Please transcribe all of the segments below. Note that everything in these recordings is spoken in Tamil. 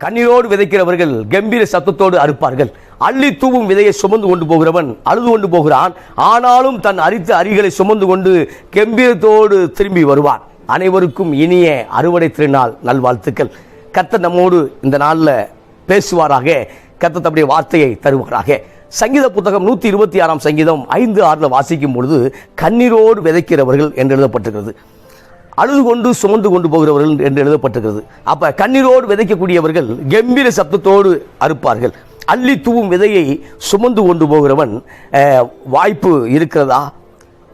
கண்ணீரோடு விதைக்கிறவர்கள் கம்பீர சத்தத்தோடு அறுப்பார்கள். அள்ளி தூவும் விதையை சுமந்து கொண்டு போகிறவன் அழுது கொண்டு போகிறான், ஆனாலும் தன் அரித்த அரிகளை சுமந்து கொண்டு கம்பீரத்தோடு திரும்பி வருவான். அனைவருக்கும் இனிய அறுவடை திருநாள் நல்வாழ்த்துக்கள். கர்த்தர் நம்மோடு இந்த நாளில் பேசுவாராக. கர்த்தர் தம்முடைய வார்த்தையை தருவாராக. சங்கீத புத்தகம் 126 சங்கீதம் 5-6 வாசிக்கும் பொழுது கண்ணீரோடு விதைக்கிறவர்கள் என்று எழுதப்பட்டிருக்கிறது. அழுது கொண்டு சுமந்து கொண்டு போகிறவர்கள் என்று எழுதப்பட்டிருக்கிறது. அப்ப கண்ணீரோடு விதைக்கக்கூடியவர்கள் கம்பீர சப்தத்தோடு அறுப்பார்கள். அள்ளி தூவும் விதையை சுமந்து கொண்டு போகிறவன் வாய்ப்பு இருக்கிறதா?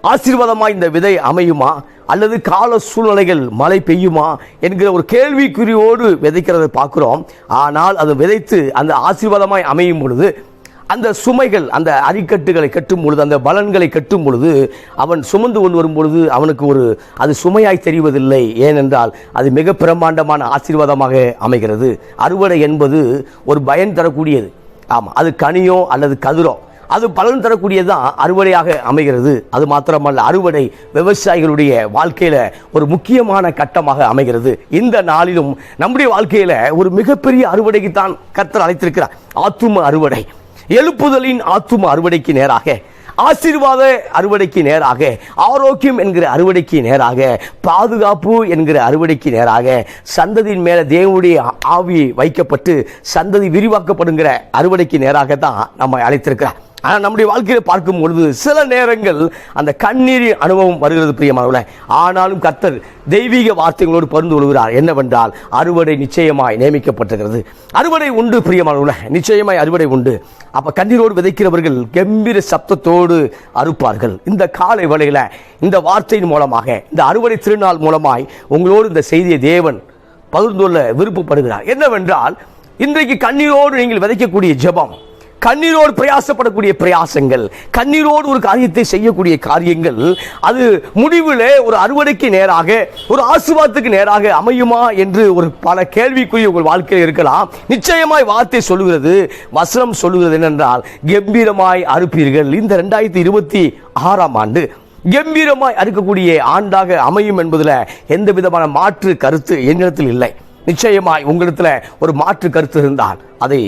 ஆசீர்வாதமா இந்த விதை அமையுமா அல்லது கால சூழ்நிலைகள் மழை பெய்யுமா என்கிற ஒரு கேள்விக்குறியோடு விதைக்கிறதை பார்க்கிறோம். ஆனால் அது விதைத்து அந்த ஆசீர்வாதமாய் அமையும் பொழுது, அந்த சுமைகள் அந்த அரிக்கட்டுகளை கட்டும் பொழுது, அந்த பலன்களை கட்டும் பொழுது, அவன் சுமந்து கொண்டு வரும் பொழுது அவனுக்கு அது சுமையாய் தெரிவதில்லை. ஏனென்றால் அது மிக பிரம்மாண்டமான ஆசீர்வாதமாக அமைகிறது. அறுவடை என்பது ஒரு பயன் தரக்கூடியது. ஆமாம், அது கனியோ அல்லது கதிரோ அது பலன் தரக்கூடியதான் அறுவடையாக அமைகிறது. அது மாத்திரமல்ல, அறுவடை விவசாயிகளுடைய வாழ்க்கையில ஒரு முக்கியமான கட்டமாக அமைகிறது. இந்த நாளிலும் நம்முடைய வாழ்க்கையில ஒரு மிகப்பெரிய அறுவடைக்கு தான் கர்த்தர் அழைத்திருக்கிறார். ஆத்தும அறுவடை, எழுப்புதலின் ஆத்தும அறுவடைக்கு நேராக, ஆசீர்வாத அறுவடைக்கு நேராக, ஆரோக்கியம் என்கிற அறுவடைக்கு நேராக, பாதுகாப்பு என்கிற அறுவடைக்கு நேராக, சந்ததியின் மேல தேவனுடைய ஆவி வைக்கப்பட்டு சந்ததி விரிவாக்கப்படுகிற அறுவடைக்கு நேராக தான் நம்ம அழைத்திருக்கிறார். ஆனால் நம்முடைய வாழ்க்கையை பார்க்கும் பொழுது சில நேரங்கள் அந்த கண்ணீரின் அனுபவம் வருகிறது பிரியமானவர்களே. ஆனாலும் கர்த்தர் தெய்வீக வார்த்தைகளோடு பகிர்ந்து கொள்கிறார். என்னவென்றால் அறுவடை நிச்சயமாய் நியமிக்கப்பட்டிருக்கிறது. அறுவடை உண்டு பிரியமானவர்களே, நிச்சயமாய் அறுவடை உண்டு. அப்ப கண்ணீரோடு விதைக்கிறவர்கள் கம்பீர சப்தத்தோடு அறுப்பார்கள். இந்த காலை வேளையில இந்த வார்த்தையின் மூலமாக, இந்த அறுவடை திருநாள் மூலமாய் உங்களோடு இந்த செய்தியை தேவன் பகிர்ந்து கொள்ள விருப்பப்படுகிறார். என்னவென்றால், இன்றைக்கு கண்ணீரோடு நீங்கள் விதைக்கக்கூடிய ஜெபம், கண்ணீரோடு பிரயாசப்படக்கூடிய பிரயாசங்கள், கண்ணீரோடு ஒரு காரியத்தை செய்யக்கூடிய காரியங்கள், அது முடிவில் ஒரு அறுவடைக்கு நேராக, ஒரு ஆசீர்வாதத்துக்கு நேராக அமையுமா என்று ஒரு பல கேள்விக்குரிய உங்கள் வாழ்க்கையில் இருக்கலாம். நிச்சயமாய் வார்த்தை சொல்லுகிறது, வசனம் சொல்லுகிறது என்னென்றால், கம்பீரமாய் அறுப்பீர்கள். இந்த 2026 ஆண்டு கம்பீரமாய் அறுக்கக்கூடிய ஆண்டாக அமையும் என்பதில் எந்த விதமான மாற்று கருத்து என்னிடத்தில் இல்லை. நிச்சயமாய் உங்களிடத்துல ஒரு மாற்று கருத்து இருந்தால் அதை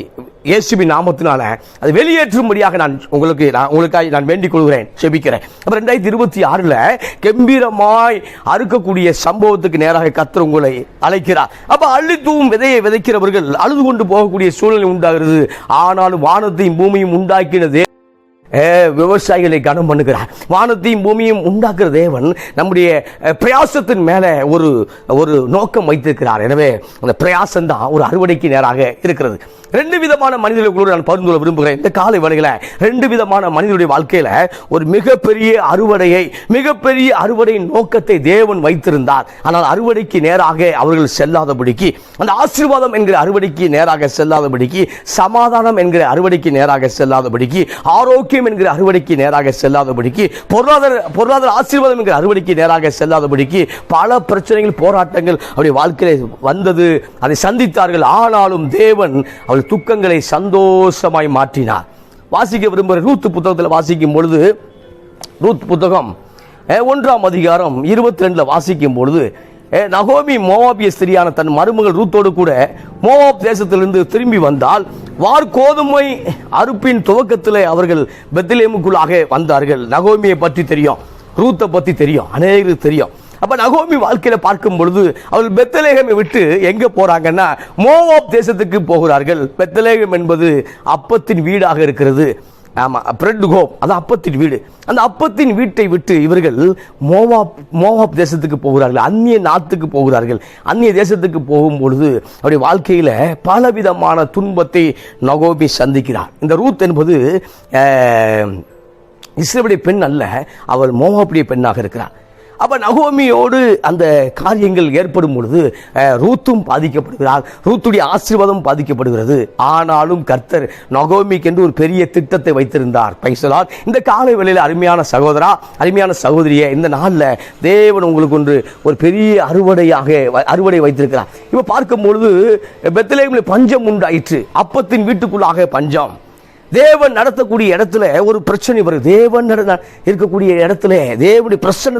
இயேசுவின் நாமத்தினால அதை வெளியேற்றும்படியாக நான் உங்களுக்காக நான் வேண்டிக் கொள்கிறேன், செபிக்கிறேன். அப்ப 2026 கம்பீரமாய் அறுக்கக்கூடிய சம்பவத்துக்கு நேராக கர்த்தர் உங்களை அழைக்கிறார். அப்ப அள்ளி தூவும் விதையை விதைக்கிறவர்கள் அழுது கொண்டு போகக்கூடிய சூழ்நிலை உண்டாகிறது. ஆனாலும் வானத்தையும் பூமியும் உண்டாக்கினதே விவசாயிகளை கனம் பண்ணுகிறார். வானத்தையும் பூமியும் உண்டாக்குற தேவன் நம்முடைய பிரயாசத்தின் மேல ஒரு நோக்கம் வைத்திருக்கிறார். எனவே அந்த பிரயாசம் தான் ஒரு அறுவடைக்கு நேராக இருக்கிறது. 2 விதமான மனிதர்களோடு நான் பகிர்ந்து கொள்ள விரும்புகிறேன். இந்த காலை வேளையில 2 விதமான மனிதனுடைய வாழ்க்கையில ஒரு மிகப்பெரிய அறுவடையின் நோக்கத்தை தேவன் வைத்திருந்தார். ஆனால் அறுவடைக்கு நேராக அவர்கள் செல்லாதபடிக்கு, அந்த ஆசீர்வாதம் என்கிற அறுவடைக்கு நேராக செல்லாதபடிக்கு, சமாதானம் என்கிற அறுவடைக்கு நேராக செல்லாதபடிக்கு, ஆரோக்கியம் என்கிற அறுவடைக்கு நேராக செல்லாதபடிக்கு, பொருளாதார ஆசீர்வாதம் என்கிற அறுவடைக்கு நேராக செல்லாதபடிக்கு பல பிரச்சனைகள், போராட்டங்கள் அவருடைய வாழ்க்கையில் வந்தது. அதை சந்தித்தார்கள். ஆனாலும் தேவன் அவள் துக்கங்களை சந்தோஷமாய் மாற்றினார். வாசிக்க விரும்புகிற ரூத் புத்தகத்தில் வாசிக்கும் பொழுது, ரூத் புத்தகம் 1ஆம் அதிகாரம் 22 வாசிக்கும் பொழுது, நகோமி மோவாபிய ஸ்திரியான தன் மருமகள் ரூத்தோடு கூட மோவாப் தேசத்திலிருந்து திரும்பி வந்தால், வார்கோதுமை அறுப்பின் துவக்கத்தில் அவர்கள் பெத்லேமுக்குள்ளாக வந்தார்கள். நகோமியை பற்றி தெரியும், ரூத்தை பற்றி தெரியும், அநேகருக்கு தெரியும். அப்ப நகோமி வாழ்க்கையில பார்க்கும் பொழுது அவர்கள் பெத்லெகேமை விட்டு எங்க போறாங்கன்னா மோவாப் தேசத்துக்கு போகிறார்கள். பெத்லெகேம் என்பது அப்பத்தின் வீடாக இருக்கிறது. ஆமா, பிரெட் ஹோம், அது அப்பத்தின் வீடு. அந்த அப்பத்தின் வீட்டை விட்டு இவர்கள் மோவாப் தேசத்துக்கு போகிறார்கள், அந்நிய நாட்டுக்கு போகிறார்கள். அந்நிய தேசத்துக்கு போகும் பொழுது அவருடைய வாழ்க்கையில பலவிதமான துன்பத்தை நகோமி சந்திக்கிறார். இந்த ரூத் என்பது இஸ்ரவேலுடைய பெண் அல்ல, அவள் மோவாபுடைய பெண்ணாக இருக்கிறார். அப்ப நகோமியோடு அந்த காரியங்கள் ஏற்படும் பொழுது ரூத்தும் பாதிக்கப்படுகிறார், ரூத்துடைய ஆசீர்வாதம் பாதிக்கப்படுகிறது. ஆனாலும் கர்த்தர் நகோமிக்கு என்று ஒரு பெரிய திட்டத்தை வைத்திருந்தார். பைசலால் இந்த காலை வேளையில் அருமையான சகோதரா, அருமையான சகோதரியே, இந்த நாளில் தேவன் உங்களுக்கு ஒரு பெரிய அறுவடை வைத்திருக்கிறார். இப்ப பார்க்கும் பொழுது பெத்லெகேமில் பஞ்சம் உண்டாயிற்று. அப்பத்தின் வீட்டுக்குள்ளாக பஞ்சம். தேவன் நடத்தக்கூடிய இடத்துல ஒரு பிரச்சனை வருது. தேவன் இருக்கக்கூடிய இடத்துல, தேவனுடைய பிரச்சனை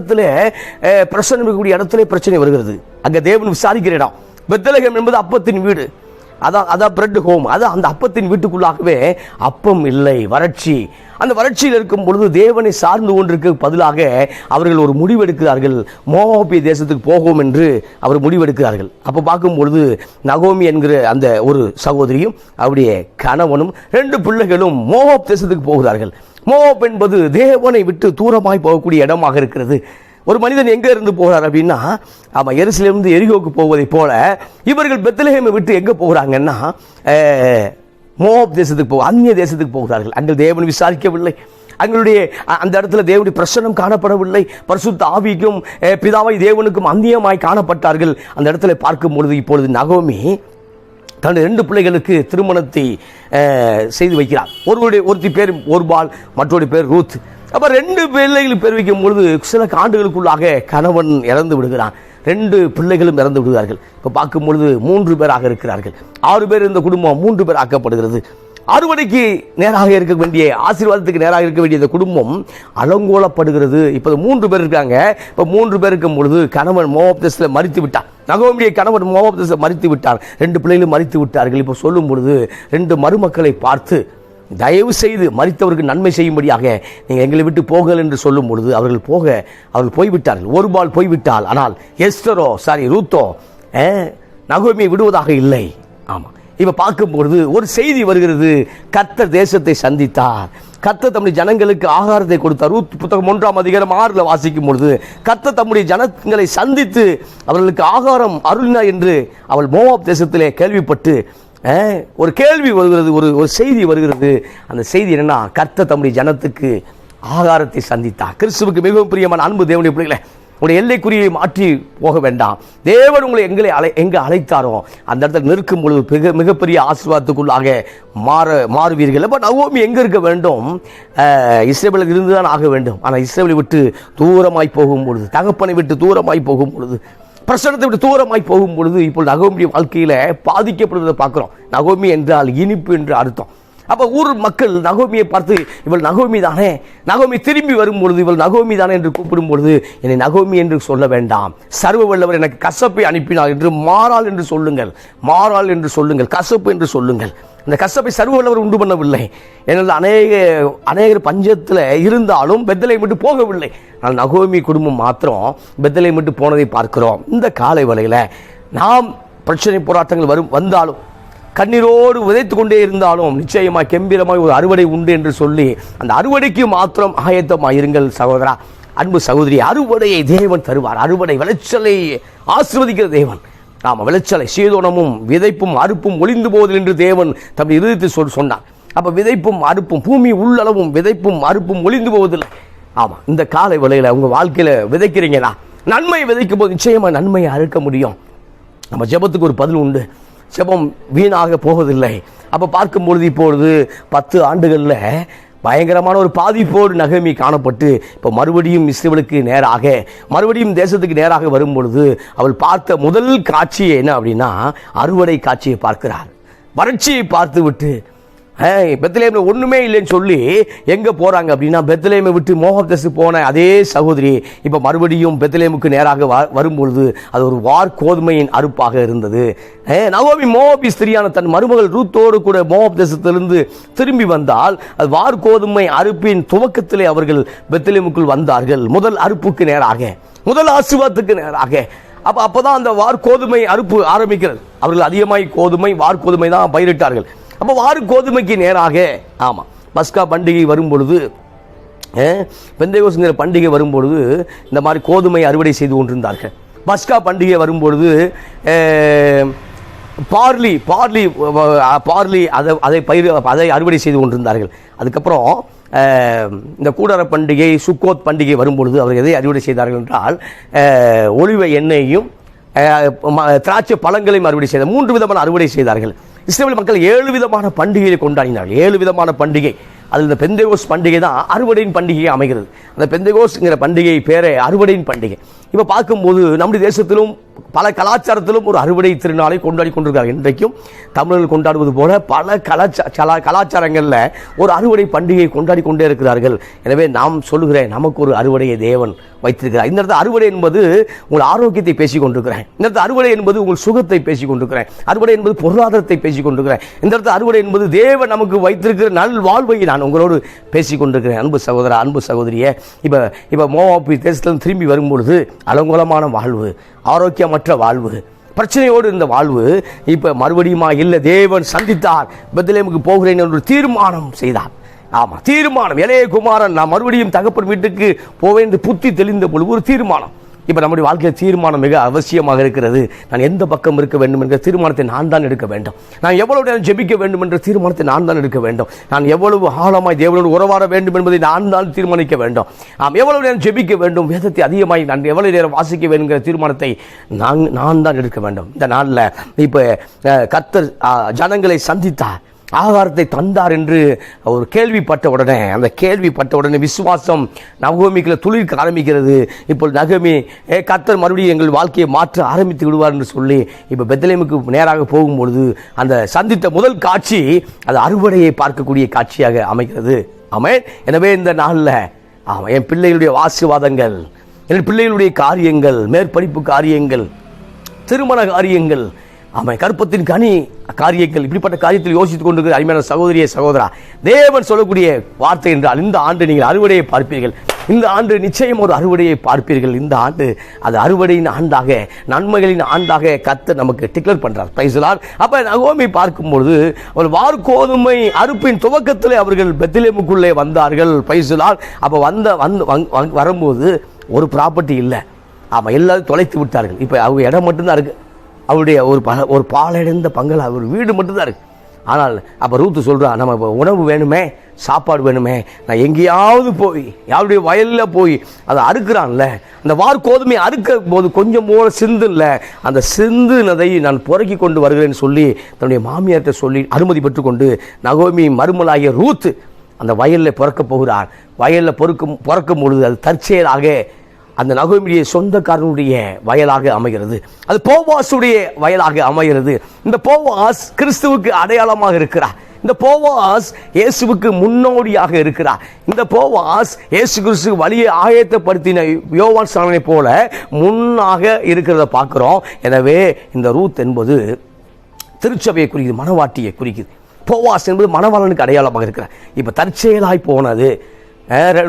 இருக்கக்கூடிய இடத்துல பிரச்சனை வருகிறது. அங்க தேவன் விசாரிக்கிற இடம். பெத்லெகேம் என்பது அப்பத்தின் வீடு. அதான் பிரெட் ஹோம். அதான் அந்த அப்பத்தின் வீட்டுக்குள்ளாகவே அப்பம் இல்லை, வறட்சி. அந்த வறட்சியில் இருக்கும் பொழுது தேவனை சார்ந்து கொண்டிருக்க பதிலாக அவர்கள் ஒரு முடிவெடுக்கிறார்கள், மோவாபிய தேசத்துக்கு போகும் என்று அவர் முடிவெடுக்கிறார்கள். அப்போ பார்க்கும் பொழுது நகோமி என்கிற அந்த ஒரு சகோதரியும் அவருடைய கணவனும் 2 பிள்ளைகளும் மோவாப் தேசத்துக்கு போகிறார்கள். மோவாப் என்பது தேவனை விட்டு தூரமாய் போகக்கூடிய இடமாக இருக்கிறது. ஒரு மனிதன் எங்க இருந்து போகிறார் அப்படின்னா, எருசலேமிலிருந்து எரிகோக்கு போவதை போல இவர்கள் பெத்லகேமை விட்டு எங்க போகிறாங்கன்னா மோவாப் தேசத்துக்கு அந்நிய தேசத்துக்கு போகிறார்கள். அங்கே தேவன் விசாரிக்கவில்லை, அங்களுடைய அந்த இடத்துல தேவனுடைய பிரசன்னம் காணப்படவில்லை. பரிசுத்த ஆவிக்கும் பிதாவாய் தேவனுக்கும் அந்நியமாய் காணப்பட்டார்கள். அந்த இடத்துல பார்க்கும் பொழுது இப்பொழுது நகோமி தன்னுடைய 2 பிள்ளைகளுக்கு திருமணத்தை செய்து வைக்கிறார். ஒருத்தி பேர் ஒர்பால், மற்றொரு பேர் ரூத். அப்ப 2 பிள்ளைகளுக்கு பேர் வைக்கும் பொழுது சில ஆண்டுகளுக்குள்ளாக கணவன் இறந்து விடுகிறான். 2 பிள்ளைகளும் இறந்து விடுகிறார்கள். இப்ப பார்க்கும் பொழுது 3 பேராக இருக்கிறார்கள். 6 பேர் இந்த குடும்பம் 3 பேர் ஆக்கப்படுகிறது. அறுவடைக்கு நேராக இருக்க வேண்டிய, ஆசீர்வாதத்துக்கு நேராக இருக்க வேண்டிய இந்த குடும்பம் அலங்கோலப்படுகிறது. இப்ப 3 பேர் இருக்காங்க. இப்ப 3 பேர் இருக்கும் பொழுது கணவன் மோவாப் தேசத்தில் மரித்து விட்டார். நகோமியுடைய கணவன் மோவாப் தேசத்தில் மரித்து விட்டார். 2 பிள்ளைகளும் மரித்து விட்டார்கள். இப்ப சொல்லும் பொழுது 2 மருமக்களை பார்த்து, தயவு செய்து மரித்தவருக்கு நன்மை செய்யும்படியாக நீங்கள் எங்களை விட்டு போகல் என்று சொல்லும் பொழுது அவர்கள் போய்விட்டார்கள். ஒருபால் போய்விட்டால், ஆனால் ரூத்தோ நகோமியை விடுவதாக இல்லை. ஆமாம், இப்ப பார்க்கும் பொழுது ஒரு செய்தி வருகிறது, கர்த்தர் தேசத்தை சந்தித்தார், கர்த்தர் தம்முடைய ஜனங்களுக்கு ஆகாரத்தை கொடுத்தார். ரூத் புத்தகம் 1ஆம் அதிகாரம் 6 வாசிக்கும் பொழுது கர்த்தர் தம்முடைய ஜனங்களை சந்தித்து அவர்களுக்கு ஆகாரம் அருளினார் என்று அவள் மோவாப் தேசத்திலே கேள்விப்பட்டு ஒரு கேள்வி வருகிறது, ஒரு செய்தி வருகிறது. அந்த செய்தி என்னன்னா, கர்த்தர் தம்முடைய ஜனத்துக்கு ஆகாரத்தை சந்தித்தார். கிறிஸ்துவுக்கு மிகவும் பிரியமான அன்பு தேவனுடைய பிள்ளைகளே, உங்களுடைய எல்லைக்குறியை மாற்றி போக வேண்டாம். தேவன் உங்களை எங்க அழைத்தாரோ அந்த இடத்துல நிற்கும் பொழுது மிகப்பெரிய ஆசீர்வாதத்துக்குள்ளாக மாறுவீர்கள். அப்ப நகோமி எங்க இருக்க வேண்டும்? இஸ்ரவேலில் இருந்துதான் ஆக வேண்டும். ஆனால் இஸ்ரவேலை விட்டு தூரமாய் போகும் பொழுது, தகப்பனை விட்டு தூரமாய் போகும் பொழுது, பிரசனத்தை விட்டு தூரமாய் போகும் பொழுது இப்போ நகோமியுடைய வாழ்க்கையில பாதிக்கப்படுவதை பார்க்கிறோம். நகோமி என்றால் இனிப்பு என்று அர்த்தம். அப்ப ஊர் மக்கள் நகோமியை பார்த்து, இவள் நகோமி தானே, நகோமி திரும்பி வரும் பொழுது இவள் நகோமி தானே என்று கூப்பிடும் பொழுது, என்னை நகோமி என்று சொல்ல வேண்டாம், சர்வ வல்லவர் எனக்கு கசப்பை அனுப்பினார் என்று மாறாள் என்று சொல்லுங்கள், மாறாள் என்று சொல்லுங்கள், கசப்பு என்று சொல்லுங்கள். அந்த கசப்பை சர்வ வல்லவர் உண்டு பண்ணவில்லை. ஏனென்றால் அநேகர் பஞ்சத்தில் இருந்தாலும் பெத்லகேம் விட்டு போகவில்லை. ஆனால் நகோமி குடும்பம் மாத்திரம் பெத்லகேம் விட்டு போனதை பார்க்கிறோம். இந்த காலை வேளையில நாம் பிரச்சனை போராட்டங்கள் வந்தாலும், கண்ணீரோடு விதைத்துக் கொண்டே இருந்தாலும், நிச்சயமாக கெம்பீரமாக ஒரு அறுவடை உண்டு என்று சொல்லி அந்த அறுவடைக்கு மாத்திரம் ஆயத்தமாயிருங்கள் சகோதரா, அன்பு சகோதரி. அறுவடையை தேவன் தருவார். அறுவடை விளைச்சலை ஆசீர்வதிக்கிற தேவன். ஆமா, விளைச்சலை சீதோனமும் விதைப்பும் அறுப்பும் ஒளிந்து போவதில் என்று தேவன் தம் இருதயத்தில் சொன்னார். அப்ப விதைப்பும் அறுப்பும், பூமி உள்ளளவும் விதைப்பும் அறுப்பும் ஒளிந்து போவதில்லை. ஆமா, இந்த காலை வேளையில உங்க வாழ்க்கையில விதைக்கிறீங்கன்னா, நன்மை விதைக்கும் போது நிச்சயமா நன்மையை அறுக்க முடியும். நம்ம ஜெபத்துக்கு ஒரு பதில் உண்டு. ஜெபம் வீணாக போவதில்லை. அப்ப பார்க்கும் பொழுது இப்பொழுது 10 ஆண்டுகள்ல பயங்கரமான ஒரு பாதிப்போடு நகோமி காணப்பட்டு இப்போ மறுபடியும் இஸ்ரவேலுக்கு நேராக, மறுபடியும் தேசத்துக்கு நேராக வரும் பொழுது அவள் பார்த்த முதல் காட்சி என்ன அப்படின்னா, அறுவடை காட்சியை பார்க்கிறார். வறட்சியை பார்த்து விட்டு பெத்லகேம்ல ஒண்ணுமே இல்லைன்னு சொல்லி எங்க போறாங்க அப்படின்னா, பெத்லகேமை விட்டு மோவாப் தேசத்துக்கு போன அதே சகோதரி இப்ப மறுபடியும் பெத்லகேமுக்கு நேராக வரும்பொழுது அது ஒரு வார்கோதுமையின் அறுப்பாக இருந்தது. நகோமி மோவாபிய ஸ்திரியான தன் மருமகள் ரூத்தோடு கூட மோவாப் தேசத்திலிருந்து திரும்பி வந்தால், அது வார்கோதுமை அறுப்பின் துவக்கத்திலே அவர்கள் பெத்லகேமுக்குள் வந்தார்கள். முதல் அறுப்புக்கு நேராக, முதல் ஆசீர்வாதத்துக்கு நேராக. அப்பதான் அந்த வார்கோதுமை அறுப்பு ஆரம்பிக்கிறது. அவர்கள் அதிகமாய் வார்கோதுமை தான் பயிரிட்டார்கள். அப்போ வார்கோதுமைக்கு நேராக, ஆமா, பஸ்கா பண்டிகை வரும்பொழுது, பெந்தேகோஸ்ங்கிற பண்டிகை வரும்பொழுது இந்த மாதிரி கோதுமை அறுவடை செய்து கொண்டிருந்தார்கள். பஸ்கா பண்டிகை வரும்பொழுது பார்லி அதை அறுவடை செய்து கொண்டிருந்தார்கள். அதுக்கப்புறம் இந்த கூடார பண்டிகை, சுக்கோத் பண்டிகை வரும்பொழுது அவர்கள் எதை அறுவடை செய்தார்கள் என்றால், ஒலிவ எண்ணெயையும் திராட்சை பழங்களையும் அறுவடை செய்தார். 3 விதமான அறுவடை செய்தார்கள். இஸ்ரவேல் மக்கள் 7 விதமான பண்டிகையை கொண்டாடினார்கள். 7 விதமான பண்டிகை. அதில் இந்த பெந்தேகோஸ் பண்டிகை தான் அறுவடையின் பண்டிகையை அமைகிறது. அந்த பெந்தேகோஸ்ங்கிற பண்டிகை பேரே அறுவடையின் பண்டிகை. இப்போ பார்க்கும்போது நம்முடைய தேசத்திலும் பல கலாச்சாரத்திலும் ஒரு அறுவடை திருநாளை கொண்டாடி கொண்டிருக்கிறார்கள். இன்றைக்கும் தமிழர்கள் கொண்டாடுவது போல பல கலாச்சாரங்களில் ஒரு அறுவடை பண்டிகையை கொண்டாடி கொண்டே இருக்கிறார்கள். எனவே நாம் சொல்லுகிறேன், நமக்கு ஒரு அறுவடையை தேவன் வைத்திருக்கிறார். இந்த இடத்துல அறுவடை என்பது உங்கள் ஆரோக்கியத்தை பேசிக் கொண்டிருக்கிறேன். இந்த இடத்துல அறுவடை என்பது உங்கள் சுகத்தை பேசிக் கொண்டிருக்கிறேன். அறுவடை என்பது பொருளாதாரத்தை பேசிக் கொண்டிருக்கிறேன். இந்த இடத்துல அறுவடை என்பது தேவன் நமக்கு வைத்திருக்கிற நல் வாழ்வை நான் உங்களோடு பேசிக் கொண்டிருக்கிறேன். அன்பு சகோதரா, அன்பு சகோதரியே, இப்போ மோவாப் தேசத்திலிருந்து திரும்பி வரும்பொழுது அலங்கோலமான வாழ்வு, ஆரோக்கியமற்ற வாழ்வு, பிரச்சனையோடு இருந்த வாழ்வு இப்ப மறுபடியுமா இல்லை. தேவன் சந்தித்தார். பெத்லெகேமுக்கு போகிறேன் என்று தீர்மானம் செய்தார். ஆமா, தீர்மானம். இளைய குமாரன் நான் மறுபடியும் தகப்பன் வீட்டுக்கு போவேன் என்று புத்தி தெளிந்த பொழுது ஒரு தீர்மானம். இப்ப நம்முடைய வாழ்க்கையில் தீர்மானம் மிக அவசியமாக இருக்கிறது. நான் எந்த பக்கம் இருக்க வேண்டும் என்ற தீர்மானத்தை நான் தான் எடுக்க வேண்டும். நான் எவ்வளவு நேரம் ஜெபிக்க வேண்டும் என்ற தீர்மானத்தை நான் தான் எடுக்க வேண்டும். நான் எவ்வளவு ஆழமாய் தேவனோடு உறவாட வேண்டும் என்பதை நான் தான் தீர்மானிக்க வேண்டும். எவ்வளவு நேரம் ஜெபிக்க வேண்டும், வேதத்தை அதிகமாய் நான் எவ்வளவு நேரம் வாசிக்க வேண்டும் என்கிற தீர்மானத்தை நான் தான் எடுக்க வேண்டும். இந்த நாளில் இப்ப கர்த்தர் ஜனங்களை சந்தித்தார், ஆகாரத்தை தந்தார் என்று ஒரு கேள்விப்பட்ட உடனே விசுவாசம் நகோமிக்குள்ள துளிர்க்க ஆரம்பிக்கிறது. இப்போ நகோமி கர்த்தர் மறுபடியும் எங்கள் வாழ்க்கையை மாற்ற ஆரம்பித்து விடுவார் என்று சொல்லி இப்போ பெத்லெகேமுக்கு நேராக போகும்பொழுது அந்த சந்தித்த முதல் காட்சி அது அறுவடையை பார்க்கக்கூடிய காட்சியாக அமைகிறது. ஆமென். எனவே இந்த நாளில் என் பிள்ளைகளுடைய ஆசீர்வாதங்கள், என் பிள்ளைகளுடைய காரியங்கள், மேற்படிப்பு காரியங்கள், திருமண காரியங்கள், கற்பத்தின் கனி காரியங்கள், இப்படிப்பட்ட காரியத்தில் யோசித்துக் கொண்டிருக்கிற அருமையான சகோதரியே சகோதரா, தேவன் சொல்லக்கூடிய வார்த்தை என்றால் இந்த ஆண்டு நீங்கள் அறுவடையை பார்ப்பீர்கள். இந்த ஆண்டு நிச்சயம் ஒரு அறுவடையை பார்ப்பீர்கள். இந்த ஆண்டு அது அறுவடையின் ஆண்டாக, நன்மைகளின் ஆண்டாக கர்த்தர் நமக்கு டிக்ளேர் பண்றார். Praise the Lord. அப்ப நகோமி பார்க்கும்போது அவள் வார்கோதுமை அறுப்பின் துவக்கத்திலே அவர்கள் பெத்லெகேமுக்குள்ளே வந்தார்கள். Praise the Lord. அப்ப வரும்போது ஒரு ப்ராப்பர்ட்டி இல்லை. எல்லாரும் தொலைத்து விட்டார்கள். இப்ப அவங்க இடம் மட்டும்தான் இருக்கு. அவருடைய ஒரு பாலடைந்த பங்களா, ஒரு வீடு மட்டும்தான் இருக்கு. ஆனால் அப்போ ரூத்து சொல்றா, நம்ம இப்போ உணவு வேணுமே, சாப்பாடு வேணுமே, நான் எங்கேயாவது போய் யாருடைய வயலில் போய் அதை அறுக்கிறான்ல, அந்த வார்கோதுமை அறுக்க போது கொஞ்சம் போல சிந்து இல்லை, அந்த சிந்துனதை நான் புறக்கி கொண்டு வருகிறேன்னு சொல்லி தன்னுடைய மாமியார்கிட்ட சொல்லி அனுமதி பெற்றுக்கொண்டு நகோமி மருமலாகிய ரூத்து அந்த வயலில் பிறக்க போகிறார். வயலில் பிறக்கும் பொழுது அது தற்செயலாக அந்த நகோமியுடைய சொந்தக்காரனுடைய வயலாக அமைகிறது. அது போவாசுடைய வயலாக அமைகிறது. இந்த போவாஸ் கிறிஸ்துவுக்கு அடையாளமாக இருக்கிறார். இந்த போவாஸ் இயேசுவுக்கு முன்னோடியாக இருக்கிறார். இந்த போவாஸ் இயேசு கிறிஸ்து வழியை ஆயத்தப்படுத்தின யோவான் ஸ்நானனை போல முன்னாக இருக்கிறத பார்க்கிறோம். எனவே இந்த ரூத் என்பது திருச்சபையை குறிக்குது, மணவாட்டியை குறிக்குது. போவாஸ் என்பது மணவாளனுக்கு அடையாளமாக இருக்கிறார். இப்ப தற்செயலாய் போனது.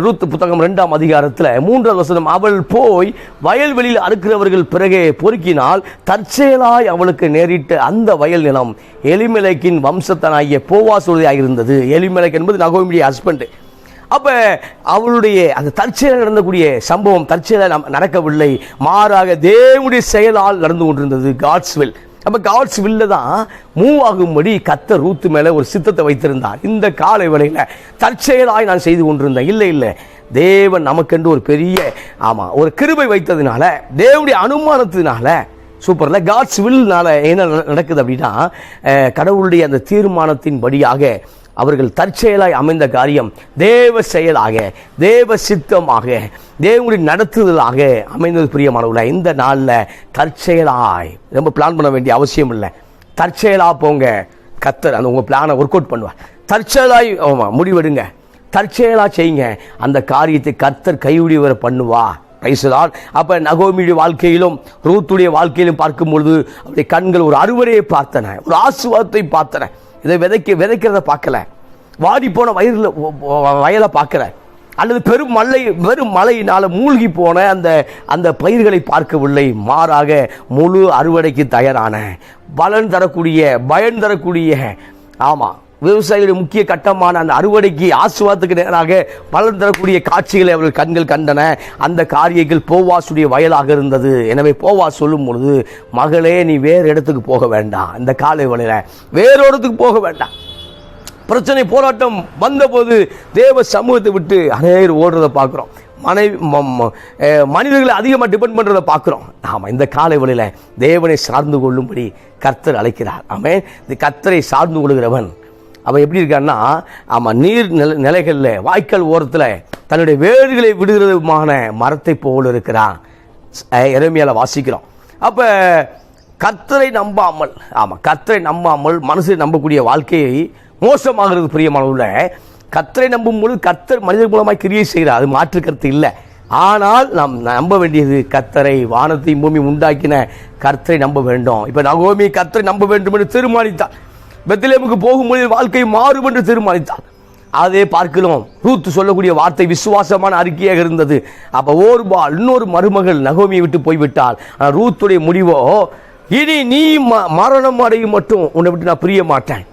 ரூத் புத்தகம் 2ஆம் அதிகாரத்தில் 3ஆவது வசனம், அவள் போய் வயல்வெளியில் அறுக்கிறவர்கள் பிறகே பொறுக்கினால் தற்செயலாய் அவளுக்கு நேரிட்ட அந்த வயல் நிலம் எலிமெலேக்கின் வம்சத்தனாகிய போவாசுடையதாக இருந்தது. எலிமெலேக் என்பது நகோமியுடைய ஹஸ்பண்ட். அப்ப அவளுடைய அந்த தற்செயலாக நடந்தக்கூடிய சம்பவம் தற்செயலாக நடக்கவில்லை, மாறாக தேவனுடைய செயலால் நடந்து கொண்டிருந்தது. God's will. அப்ப காட்ஸ் வில்ல தான் மூவ் ஆகும்படி கர்த்தர் ரூத் மேல ஒரு சித்தத்தை வைத்திருந்தார். இந்த காலை வேளையில தற்செயலாய் நான் செய்து கொண்டிருந்தேன். இல்லை, தேவன் நமக்கென்று ஒரு பெரிய ஒரு கிருபை வைத்ததுனால, தேவனுடைய அனுமானத்தினால, சூப்பர்ல காட்ஸ் வில்னால என்ன நடக்குது அப்படின்னா, கடவுளுடைய அந்த தீர்மானத்தின் படியாக அவர்கள் தற்செயலாய் அமைந்த காரியம் தேவ செயலாக, தேவ சித்தமாக, தேவனுடைய நடத்துதலாக அமைந்தது. பிரியமானவர்களே, இந்த நாளில் தற்செயலாய் ரொம்ப பிளான் பண்ண வேண்டிய அவசியம் இல்லை. தற்செயலாக போங்க, கர்த்தர் அந்த உங்கள் பிளானை ஒர்க் அவுட் பண்ணுவார். தற்செயலாய் முடிவெடுங்க, தற்செயலாக செய்யுங்க, அந்த காரியத்தை கர்த்தர் கைவிடிவர பண்ணுவா. Praise the Lord. அப்ப நகோமியுடைய வாழ்க்கையிலும் ரூத்துடைய வாழ்க்கையிலும் பார்க்கும்பொழுது அவருடைய கண்கள் ஒரு அறுவடையை பார்த்தன, ஒரு ஆசீர்வாதத்தை பார்த்தன. இதை விதைக்கிறத பார்க்கல, வாடி போன வயலை பார்க்கல, அல்லது பெரும் மழையினால மூழ்கி போன அந்த பயிர்களை பார்க்கவில்லை. மாறாக முழு அறுவடைக்கு தயாரான, பயன் தரக்கூடிய விவசாயிகளுடைய முக்கிய கட்டமான அந்த அறுவடைக்கு ஆசீர்வாதத்துக்கு நேராக பலன் தரக்கூடிய காட்சிகளை அவர்கள் கண்கள் கண்டன. அந்த காரியங்கள் போவாசுடைய வயலாக இருந்தது. எனவே போவாஸ் சொல்லும் பொழுது, மகளே நீ வேறு இடத்துக்கு போக வேண்டாம், இந்த காலை வேளையில வேறு இடத்துக்கு போக வேண்டாம். பிரச்சனை போராட்டம் வந்தபோது தேவ சமூகத்தை விட்டு அநேகர் ஓடுறதை பார்க்கிறோம். மனிதர்களை அதிகமாக டிபெண்ட் பண்றதை பார்க்கிறோம். இந்த காலை வேளையில தேவனை சார்ந்து கொள்ளும்படி கர்த்தர் அழைக்கிறார். இந்த கர்த்தரை சார்ந்து கொள்கிறவன் அவன் எப்படி இருக்கான்னா, நீர் நிலைகளில் வாய்க்கால் ஓரத்தில் தன்னுடைய வேர்களை விடுகிறதுமான மரத்தை போல இருக்கிறான். எரேமியால வாசிக்கிறோம். அப்போ கர்த்தரை நம்பாமல், கர்த்தரை நம்பாமல் மனசை நம்பக்கூடிய வாழ்க்கையை மோசமாகிறது. பிரியமானவர்கள, கர்த்தரை நம்பும் பொழுது கர்த்தர் மனிதர் மூலமாக கிரியை செய்கிறார், அது மாற்று கருத்து இல்லை. ஆனால் நாம் நம்ப வேண்டியது கர்த்தரை, வானத்தை பூமி உண்டாக்கின கர்த்தரை நம்ப வேண்டும். இப்போ நகோமி கர்த்தரை நம்ப வேண்டும் என்று தீர்மானித்தார். பெத்லெஹேமுக்கு போகும்போது வாழ்க்கை மாறும் என்று தீர்மானித்தார். அதே பார்க்கிறோம். ரூத் சொல்லக்கூடிய வார்த்தை விசுவாசமான அறிக்கையாக இருந்தது. அப்போ ஓர்பால் இன்னொரு மருமகள் நகோமியை விட்டு போய்விட்டால், ரூத்துடைய முடிவோ இனி நீ மரணம் அடையும் மட்டும் உன்னை விட்டு நான் பிரிய மாட்டேன்.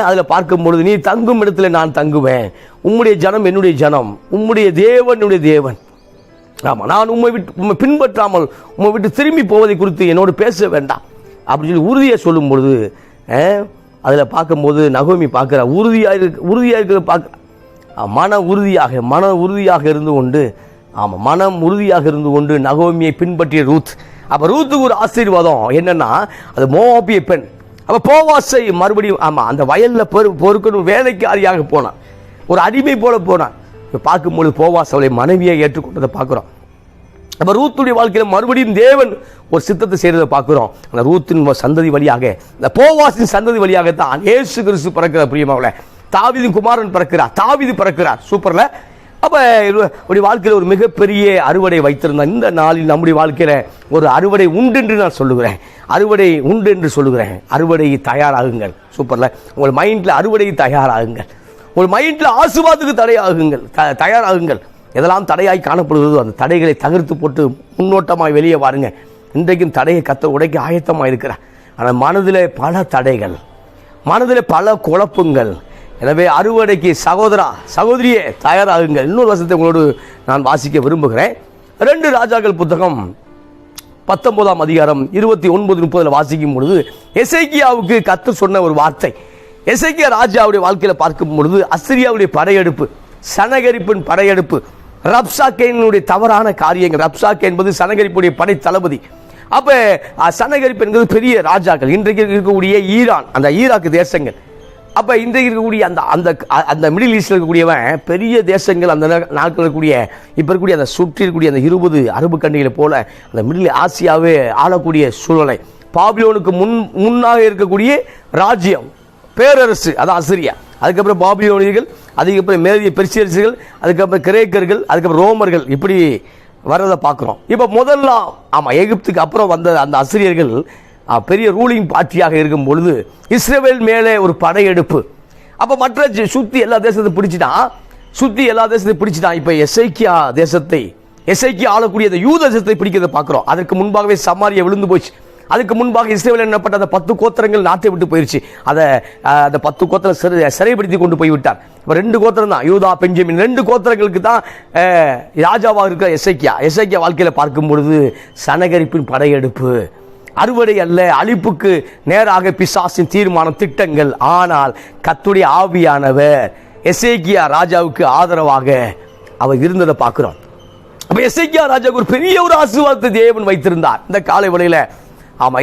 அதில் பார்க்கும் பொழுது நீ தங்கும் இடத்துல நான் தங்குவேன், உம்முடைய ஜனம் என்னுடைய ஜனம், உம்முடைய தேவன் என்னுடைய தேவன். நான் உம்மை பின்பற்றாமல் உம்மை விட்டு திரும்பி போவதை குறித்து என்னோடு பேச வேண்டாம் அப்படின்னு சொல்லி உறுதியாக சொல்லும் பொழுது, அதில் பார்க்கும்போது நகோமி பார்க்குறா, உறுதியாக இருக்கிற பார்க்க மன உறுதியாக இருந்து கொண்டு, மனம் உறுதியாக இருந்து கொண்டு நகோமியை பின்பற்றிய ரூத். அப்போ ரூத்துக்கு ஒரு ஆசீர்வாதம் என்னன்னா, அது மோவாபிய பெண். அப்போ போவாசை மறுபடியும் அந்த வயலில் பொறுக்கணும் வேலைக்காரியாக போனான், ஒரு அடிமை போல போனான். இப்போ பார்க்கும்பொழுது போவாஸ் அவளை மனைவியை ஏற்றுக்கொண்டதை பார்க்குறோம். அப்போ ரூத்துடைய வாழ்க்கையில் மறுபடியும் தேவன் ஒரு சித்தத்தை செய்கிறத பார்க்குறோம். அந்த ரூத்தின் சந்ததி வழியாக, இந்த போவாசின் சந்ததி வழியாகத்தான் இயேசு கிறிஸ்து பிறக்கிறார். பிரியமாவள, தாவீதின் குமாரன் பிறக்கிறார். சூப்பர்ல. அப்போ உடைய வாழ்க்கையில் ஒரு மிகப்பெரிய அறுவடை வைத்திருந்தான். இந்த நாளில் நம்முடைய வாழ்க்கையில் ஒரு அறுவடை உண்டு என்று நான் சொல்லுகிறேன். அறுவடை தயாராகுங்கள். சூப்பர்ல. உங்கள் மைண்டில் அறுவடை தயாராகுங்கள். உங்கள் மைண்டில் ஆசீர்வாதத்துக்கு தயாராகுங்கள். எதெல்லாம் தடையாய் காணப்படுகிறதோ அந்த தடைகளை தகர்த்து போட்டு முன்னோட்டமாக வெளியே வாருங்க. இன்றைக்கும் தடையை கர்த்தர் உடைக்க ஆயத்தமாக இருக்கிறார். ஆனால் மனதில் பல தடைகள், மனதில் பல குழப்பங்கள். எனவே அறுவடைக்கு சகோதரியே தயாராகுங்கள். இன்னொரு வசனத்தை உங்களோடு நான் வாசிக்க விரும்புகிறேன். 2 ராஜாக்கள் புத்தகம் 19ஆம் அதிகாரம் 29-30 வாசிக்கும் பொழுது எசேக்கியாவுக்கு கர்த்தர் சொன்ன ஒரு வார்த்தை. எசேக்கியா ராஜாவுடைய வாழ்க்கையில் பார்க்கும் பொழுது அசிரியாவுடைய படையெடுப்பு, சனகரிப்பின் படையெடுப்பு, ரப்சாக்கேனுடைய தவறான காரியங்கள். ரப்சாக்கே என்பது சனகரிப்புடைய படை தளபதி. அப்போ சனகரிப்பு என்பது பெரிய ராஜாக்கள். இன்றைக்கு இருக்கக்கூடிய ஈரான், அந்த ஈராக்கு தேசங்கள். அப்போ இன்றைக்கு இருக்கக்கூடிய அந்த மிடில் ஈஸ்டில் இருக்கக்கூடியவன் பெரிய தேசங்கள். அந்த நாட்கள் இருக்கக்கூடிய இப்போ இருக்கக்கூடிய அந்த சுற்றி இருக்கக்கூடிய அந்த 20 அரபு கண்ட்ரிகளை போல அந்த மிடில் ஆசியாவே ஆளக்கூடிய சூழ்நிலை. பாபிலோனுக்கு முன்னாக இருக்கக்கூடிய ராஜ்யம், பேரரசு, அதான் அசிரியா. அதுக்கப்புறம் பாபிலோனியர்கள், அதுக்கப்புறம் மேதிய பெர்சியர்கள், அதுக்கப்புறம் கிரேக்கர்கள், அதுக்கப்புறம் ரோமர்கள், இப்படி வர்றதை பார்க்குறோம். இப்போ முதல்லாம் எகிப்துக்கு அப்புறம் வந்த அந்த அசிரியர்கள் பெரிய ரூலிங் பார்ட்டியாக இருக்கும் பொழுது இஸ்ரவேல் மேலே ஒரு படையெடுப்பு. அப்போ மற்ற சுற்றி எல்லா தேசத்தையும் பிடிச்சிட்டான். இப்போ எசேக்கியா ஆளக்கூடிய அந்த யூத தேசத்தை பிடிக்கிறத பார்க்குறோம். அதற்கு முன்பாகவே சமாரியா விழுந்து போச்சு. அதுக்கு முன்பாக இஸ்ரவேல் என்னப்பட்ட அந்த 10 கோத்திரங்கள் நாட்டை விட்டு போயிடுச்சு. அந்த 10 கோத்திரம் சிறைப்படுத்தி கொண்டு போய்விட்டார். இப்போ 2 கோத்திரம் தான், யூதா, பெஞ்சமின், 2 கோத்திரங்களுக்கு தான் ராஜாவாக இருக்கிற எசேக்கியா வாழ்க்கையில் பார்க்கும் பொழுது சனகரிப்பின் படையெடுப்பு. அறுவடை அல்ல, அழிப்புக்கு நேராக பிசாசின் தீர்மானம், திட்டங்கள். ஆனால் கர்த்தருடைய ஆவியானவர் எசேக்கியா ராஜாவுக்கு ஆதரவாக அவர் இருந்ததை பார்க்கிறோம். அப்ப எசேக்கியா ராஜாவுக்கு ஒரு பெரிய ஒரு ஆசீர்வாதத்தை தேவன் வைத்திருந்தார். இந்த காலை வேளையில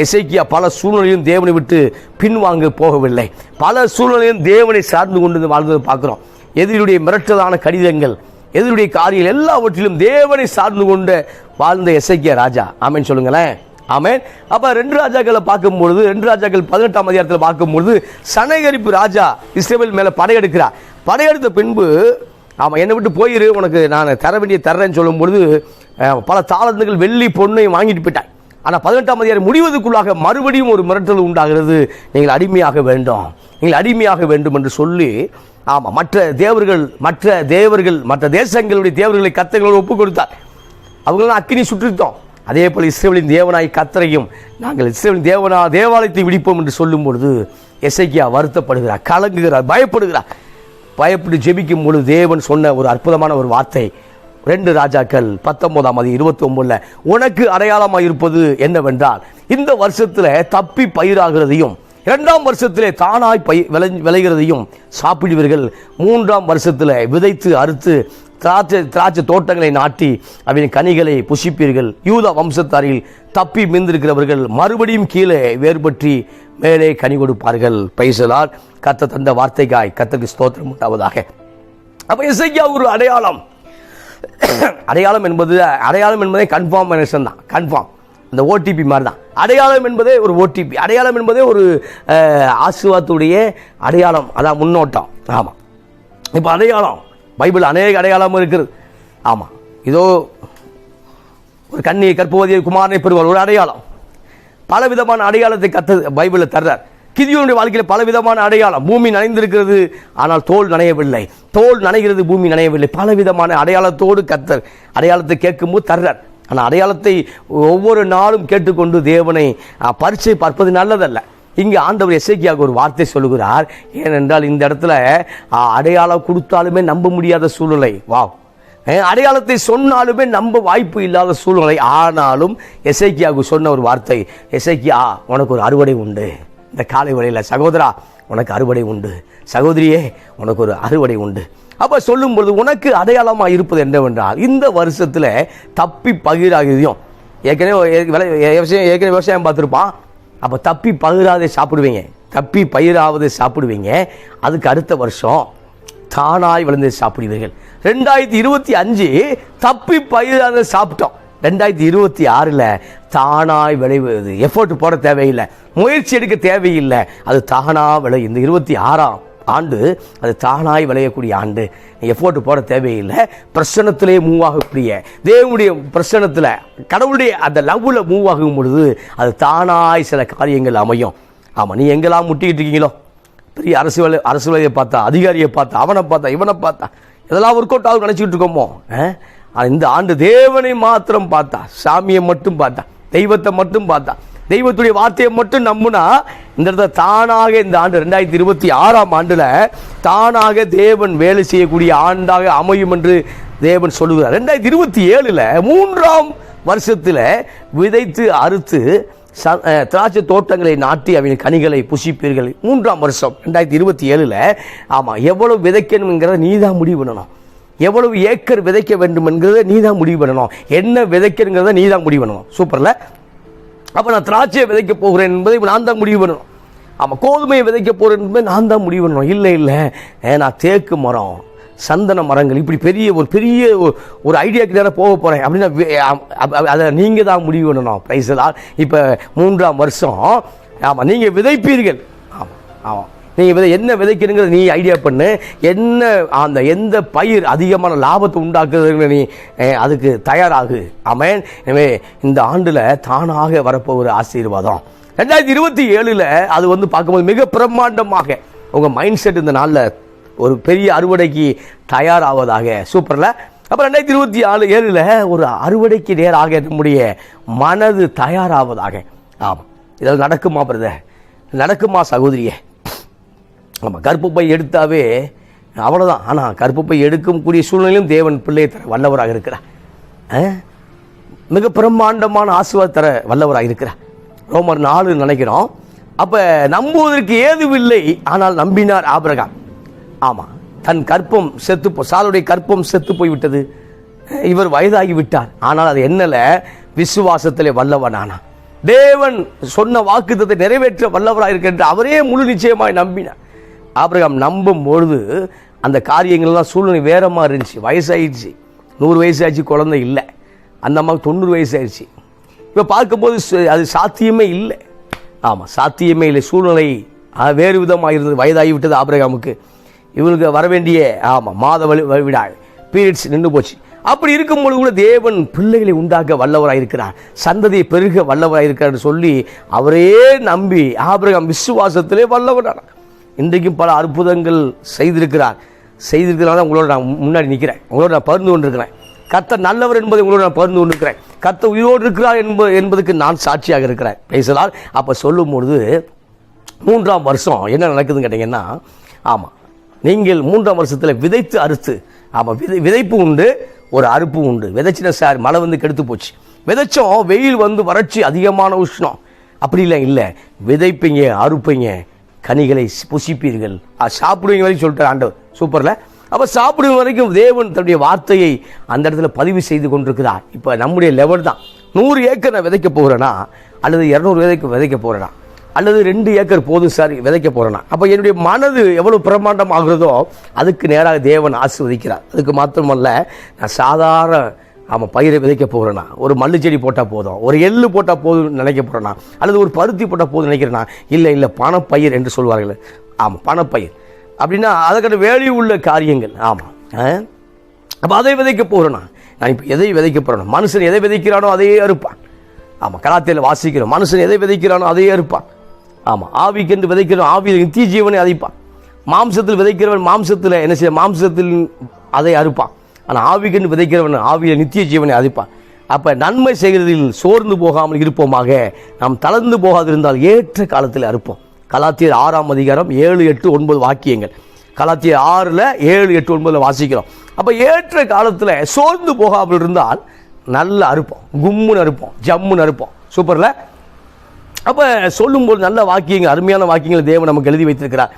எசேக்கியா பல சூழ்நிலையும் தேவனை விட்டு பின்வாங்க போகவில்லை. பல சூழ்நிலையும் தேவனை சார்ந்து கொண்டு வாழ்ந்ததை பார்க்கிறோம். எதிரியுடைய மிரட்டலான கடிதங்கள், எதிரியுடைய காரியங்கள் எல்லாவற்றிலும் தேவனை சார்ந்து கொண்டு வாழ்ந்த எசேக்கியா ராஜா. ஆமென் சொல்லுங்களேன். ஆமென். அப்ப 2 ராஜாக்களை பார்க்கும்பொழுது 2 ராஜாக்கள் 18ஆம் அதிகாரத்தில் பார்க்கும்பொழுது சனகரிப்பு ராஜா இஸ்ரவேல் மேல படையெடுக்கிறார். படையெடுத்த பின்பு என்னை விட்டு போயிரு, உனக்கு நான் தர வேண்டிய தர்றேன்னு சொல்லும் பொழுது பல தாளந்துகள் வெள்ளி பொண்ணை வாங்கிட்டு போயிட்டான். ஆனால் 18ஆம் அதிகாரம் முடிவதற்குள்ளாக மறுபடியும் ஒரு மிரட்டல் உண்டாகிறது. நீங்கள் அடிமையாக வேண்டும் என்று சொல்லி மற்ற தேசங்களுடைய தேவர்களை கர்த்தர்களோடு ஒப்புக் கொடுத்தார். அவங்களாம் அக்கினி சுற்றித்தோம். அதே போல் இஸ்ரவேலின் தேவனாய் கர்த்தரையும் நாங்கள் இஸ்ரவேலின் தேவாலயத்தை விடிப்போம் என்று சொல்லும் பொழுது எசேக்கியா வருத்தப்படுகிறார், கலங்குகிறார், பயப்பட்டு ஜெபிக்கும் பொழுது தேவன் சொன்ன ஒரு அற்புதமான ஒரு வார்த்தை 2 ராஜாக்கள் 19ஆம் அதிகாரம் 29 உனக்கு அடையாளமாக இருப்பது என்னவென்றால் இந்த வருஷத்துல தப்பி பயிராகிறதையும் 2ஆம் வருஷத்திலே தானாய் விளைகிறதையும் சாப்பிடுவீர்கள், 3ஆம் வருஷத்துல விதைத்து அறுத்து திராட்சை தோட்டங்களை நாட்டி அவன் கனிகளை புசிப்பீர்கள். யூதா வம்சத்தாரில் தப்பி மீந்திருக்கிறவர்கள் மறுபடியும் கீழே வேறுபற்றி மேலே கனி கொடுப்பார்கள். பைசலால் கர்த்தர் தந்த வார்த்தைக்காய் கர்த்தருக்கு ஸ்தோத்திரம் உண்டாவதாக. அப்ப எசேக்கியா ஒரு அடையாளம். அடையாளம் என்பதே கன்ஃபார்மேஷன் தான். கன்ஃபார்ம் இந்த ஓடிபி மாதிரி தான். அடையாளம் என்பதே ஒரு ஓடிபி. அடையாளம் என்பதே ஒரு ஆசீர்வாதத்துடைய அடையாளம், அதான் முன்னோட்டம். ஆமாம், இப்போ அடையாளம் பைபிள் அநேக அடையாளமும் இருக்குது. ஆமாம், இதோ ஒரு கன்னியை கற்பவதியை குமாரனை பெறுவார், ஒரு அடையாளம். பலவிதமான அடையாளத்தை பைபிளில் தர்றார். கிதியோனுடைய வாழ்க்கையில் பலவிதமான அடையாளம். பூமி நனைந்திருக்கிறது, ஆனால் தோல் நனையவில்லை. தோல் நனைகிறது, பூமி நனையவில்லை. பலவிதமான அடையாளத்தோடு கர்த்தர் அடையாளத்தை கேட்கும்போது தர்றார். ஆனால் அடையாளத்தை ஒவ்வொரு நாளும் கேட்டுக்கொண்டு தேவனை பரீட்சை பார்ப்பது நல்லதல்ல. இங்கே ஆண்டவர் எசேக்கியாவுக்கு ஒரு வார்த்தை சொல்லுகிறார். ஏனென்றால் இந்த இடத்துல அடையாளம் கொடுத்தாலுமே நம்ப முடியாத சூழ்நிலை. அடையாளத்தை சொன்னாலுமே நம்ப வாய்ப்பு இல்லாத சூழ்நிலை. ஆனாலும் எசேக்கியாவுக்கு சொன்ன ஒரு வார்த்தை, எசேக்கியா உனக்கு ஒரு அறுவடை உண்டு. இந்த காலை வேளையில் சகோதரா உனக்கு அறுவடை உண்டு, சகோதரியே உனக்கு ஒரு அறுவடை உண்டு. அப்போ சொல்லும்பொழுது உனக்கு அடையாளமாக இருப்பது என்னவென்றால், இந்த வருஷத்தில் தப்பி பகிராகிறதையும் ஏற்கனவே விவசாயம் பார்த்துருப்பான். அப்போ தப்பி பகிராதே சாப்பிடுவீங்க, தப்பி பயிராவதை சாப்பிடுவீங்க. அதுக்கு அடுத்த வருஷம் தானாய் விளைந்து சாப்பிடுவீர்கள். 2025 தப்பி பயிராத சாப்பிட்டோம். 2026 தானாய் விளைவது. எஃபோர்ட் போட தேவையில்லை, முயற்சி எடுக்க தேவையில்லை, அது தானா விளை. இந்த 26ஆம் ஆண்டு அது தானாய் விளையக்கூடிய ஆண்டு. எஃபோர்ட் போட தேவையில்லை, பிரசன்னத்திலே மூவ் ஆகக்கூடிய தேவனுடைய பிரசன்னத்தில் கடவுளுடைய அந்த லவ்வில் மூவ் ஆகும் பொழுது அது தானாய் சில காரியங்கள் அமையும். ஆமாம், நீ எங்கெல்லாம் முட்டிக்கிட்டு இருக்கீங்களோ, பெரிய அரசியலை பார்த்தா, அதிகாரியை பார்த்தா, அவனை பார்த்தா, இவனை பார்த்தா, இதெல்லாம் ஒர்க் அவுட் ஆகும் நினச்சிக்கிட்டு இருக்கோமோ. இந்த ஆண்டு தேவனை மாத்திரம் பார்த்தா, சாமியை மட்டும் பார்த்தா, தெய்வத்தை மட்டும் பார்த்தா, தெய்வத்துடைய வார்த்தையை மட்டும் நம்புனா இந்த இடத்துல தானாக இந்த ஆண்டு 2026ஆம் ஆண்டுல தானாக தேவன் வேலை செய்யக்கூடிய ஆண்டாக அமையும் என்று தேவன் சொல்லுகிறார். 2027 3ஆம் வருஷத்தில் விதைத்து அறுத்து திராட்சை தோட்டங்களை நாட்டி அவன் கனிகளை புசிப்பீர்கள். 3ஆம் வருஷம் 2027. ஆமாம், எவ்வளவு விதைக்கணும் என்கிறத நீ தான் முடிவு பண்ணணும். எவ்வளவு ஏக்கர் விதைக்க வேண்டும் என்கிறத நீ தான் முடிவு பண்ணணும். என்ன விதைக்கிறங்கிறத நீ தான் முடிவு பண்ணணும். சூப்பர்ல. அப்போ நான் திராட்சையை விதைக்க போகிறேன் என்பதை நான் தான் முடிவு பண்ணணும். ஆமாம், கோதுமையை விதைக்க போகிறேன் என்பதை நான் தான் முடிவு பண்ணணும். இல்லை நான் தேக்கு மரம், சந்தன மரங்கள், இப்படி பெரிய ஒரு ஐடியாக்கு நேரம் போக போகிறேன் அப்படின்னா அதை நீங்கள் தான் முடிவு பண்ணணும். பிரைஸ் தான். இப்போ 3ஆம் வருஷம். ஆமாம், நீங்கள் விதைப்பீர்கள். ஆமாம், நீங்கள் என்ன விதைக்கிறீங்கிறத நீ ஐடியா பண்ணு. எந்த பயிர் அதிகமான லாபத்தை உண்டாக்குறதுன்னு நீ அதுக்கு தயாராகு. ஆமென். எனவே இந்த ஆண்டில் தானாக வரப்போகிற ஆசீர்வாதம் 2027 அது பார்க்கும்போது மிக பிரம்மாண்டமாக உங்கள் மைண்ட் செட் இந்த நாளில் ஒரு பெரிய அறுவடைக்கு தயாராவதாக. சூப்பரில். அப்புறம் 2027 ஒரு அறுவடைக்கு நேராக நம்முடைய மனது தயாராவதாக. ஆமாம், இதெல்லாம் நடக்குமா பிரதர்? நடக்குமா சகோதரியே? ஆமாம், கற்பப்பை எடுத்தாவே அவ்வளோதான். ஆனால் கற்பப்பை எடுக்கக்கூடிய சூழ்நிலையும் தேவன் பிள்ளையை தர வல்லவராக இருக்கிறார். மிக பிரம்மாண்டமான ஆசீர்வாதம் தர வல்லவராக இருக்கிறார். ரோமர் 4 நினைக்கிறோம். அப்போ நம்புவதற்கு ஏதுவில்லை, ஆனால் நம்பினார் ஆபிரகாம். ஆமாம், தன் கற்பம் சாலுடைய கற்பம் செத்து போய்விட்டது, இவர் வயதாகி விட்டார். ஆனால் அது என்னல விசுவாசத்திலே வல்லவனானா, தேவன் சொன்ன வாக்குத்தத்தை நிறைவேற்ற வல்லவராக இருக்கின்ற அவரே முழு நிச்சயமாய் நம்பினார். ஆபிரகாம் நம்பும் பொழுது அந்த காரியங்கள்லாம் சூழ்நிலை வேற மாதிரி இருந்துச்சு. வயசாயிடுச்சு, 100 வயசு ஆச்சு, குழந்தை இல்லை. அந்த அம்மாவுக்கு 90 வயசு ஆயிடுச்சு. இப்போ பார்க்கும்போது அது சாத்தியமே இல்லை. ஆமாம், சாத்தியமே இல்லை. சூழ்நிலை வேறு விதமாக இருந்தது. வயதாகிவிட்டது ஆபிரகாமுக்கு. இவனுக்கு வர வேண்டிய மாத விழா பீரியட்ஸ் நின்று போச்சு. அப்படி இருக்கும்போது கூட தேவன் பிள்ளைகளை உண்டாக்க வல்லவராக இருக்கிறார், சந்ததியை பெருக வல்லவராக இருக்கிறார் சொல்லி அவரே நம்பி ஆபிரகாம் விசுவாசத்திலே வல்லவரான இன்றைக்கும் பல அற்புதங்கள் செய்திருக்கிறார். உங்களோட நான் முன்னாடி நிற்கிறேன், உங்களோட நான் பகிர்ந்து கொண்டிருக்கிறேன். கர்த்தர் நல்லவர் என்பதை உங்களோட நான் பகிர்ந்து கொண்டிருக்கிறேன். கர்த்தர் உயிரோடு இருக்கிறார் என்பதற்கு நான் சாட்சியாக இருக்கிறேன். பேசலாம். அப்போ சொல்லும் பொழுது 3ஆம் வருஷம் என்ன நடக்குதுன்னு கேட்டீங்கன்னா, ஆமாம், நீங்கள் 3ஆம் வருஷத்தில் விதைத்து அறுத்து, ஆமாம், விதைப்பு உண்டு, ஒரு அறுப்பு உண்டு. விதைச்சின சார் மழை கெடுத்து போச்சு. விதைச்சோம், வெயில் வறட்சி, அதிகமான உஷ்ணம். அப்படிலாம் இல்லை. விதைப்பீங்க, அறுப்பீங்க, கனிகளை புசிப்பீர்கள், சாப்பிடுவீங்க வரைக்கும் சொல்லிட்டார் ஆண்டவர். சூப்பர்ல. அப்போ சாப்பிடுவ வரைக்கும் தேவன் தன்னுடைய வார்த்தையை அந்த இடத்துல பதிவு செய்து கொண்டிருக்கிறார். இப்போ நம்முடைய லெவல் தான் 100 ஏக்கர் நான் விதைக்க போகிறேன்னா, அல்லது 200 விதைக்க போகிறேன்னா, அல்லது 2 ஏக்கர் போதும் சார் விதைக்க போகிறேன்னா, அப்போ என்னுடைய மனது எவ்வளோ பிரமாண்டம் ஆகுறதோ அதுக்கு நேராக தேவன் ஆசீர்வதிக்கிறார். அதுக்கு மாத்திரமல்ல, நான் சாதாரண பயிரை விதைக்க போகிறேன்னா, ஒரு மல்லு செடி போட்டால் போதும், ஒரு எள்ளு போட்டால் போதும் நினைக்க போகிறேன்னா, அல்லது ஒரு பருத்தி போட்டால் போதும் நினைக்கிறேன்னா, இல்லை பணப்பயிர் என்று சொல்வார்கள். பணப்பயிர் அப்படின்னா அதுக்கான வேல்யூ உள்ள காரியங்கள். அப்போ அதை விதைக்க போகிறேன்னா, நான் இப்போ எதை விதைக்க போகிறேன்னா, மனுஷன் எதை விதைக்கிறானோ அதையே அறுப்பான். கலாத்தியில் வாசிக்கிறோம், மனுஷன் எதை விதைக்கிறானோ அதையே அறுப்பான். ஆவிக்கென்று விதைக்கிறவன் ஆவியில் நித்திய ஜீவனை அதைப்பான். மாம்சத்தில் விதைக்கிறவன் மாம்சத்தில் என்ன செய்ய, மாம்சத்தில் அதை அறுப்பான். ஆனால் ஆவிக்கென்று விதைக்கிறவன் ஆவியில் நித்திய ஜீவனை அதைப்பான். அப்போ நன்மை செய்கிறதில் சோர்ந்து போகாமல் இருப்போமாக, நாம் தளர்ந்து போகாதிருந்தால் ஏற்ற காலத்தில் அறுப்போம். கலாத்தியர் 6ஆம் அதிகாரம் 7, 8, 9 வாக்கியங்கள். கலாத்தியர் 6ல் 7, 8, 9 வாசிக்கிறோம். அப்போ ஏற்ற காலத்தில் சோர்ந்து போகாமல் இருந்தால் நல்ல அறுப்போம், கும்முன்னு அறுப்போம், ஜம்முன்னு அறுப்போம். சூப்பரில். அப்போ சொல்லும்போது நல்ல வாக்கியங்கள், அருமையான வாக்கியங்கள் தேவன் நமக்கு எழுதி வைத்திருக்கிறார்.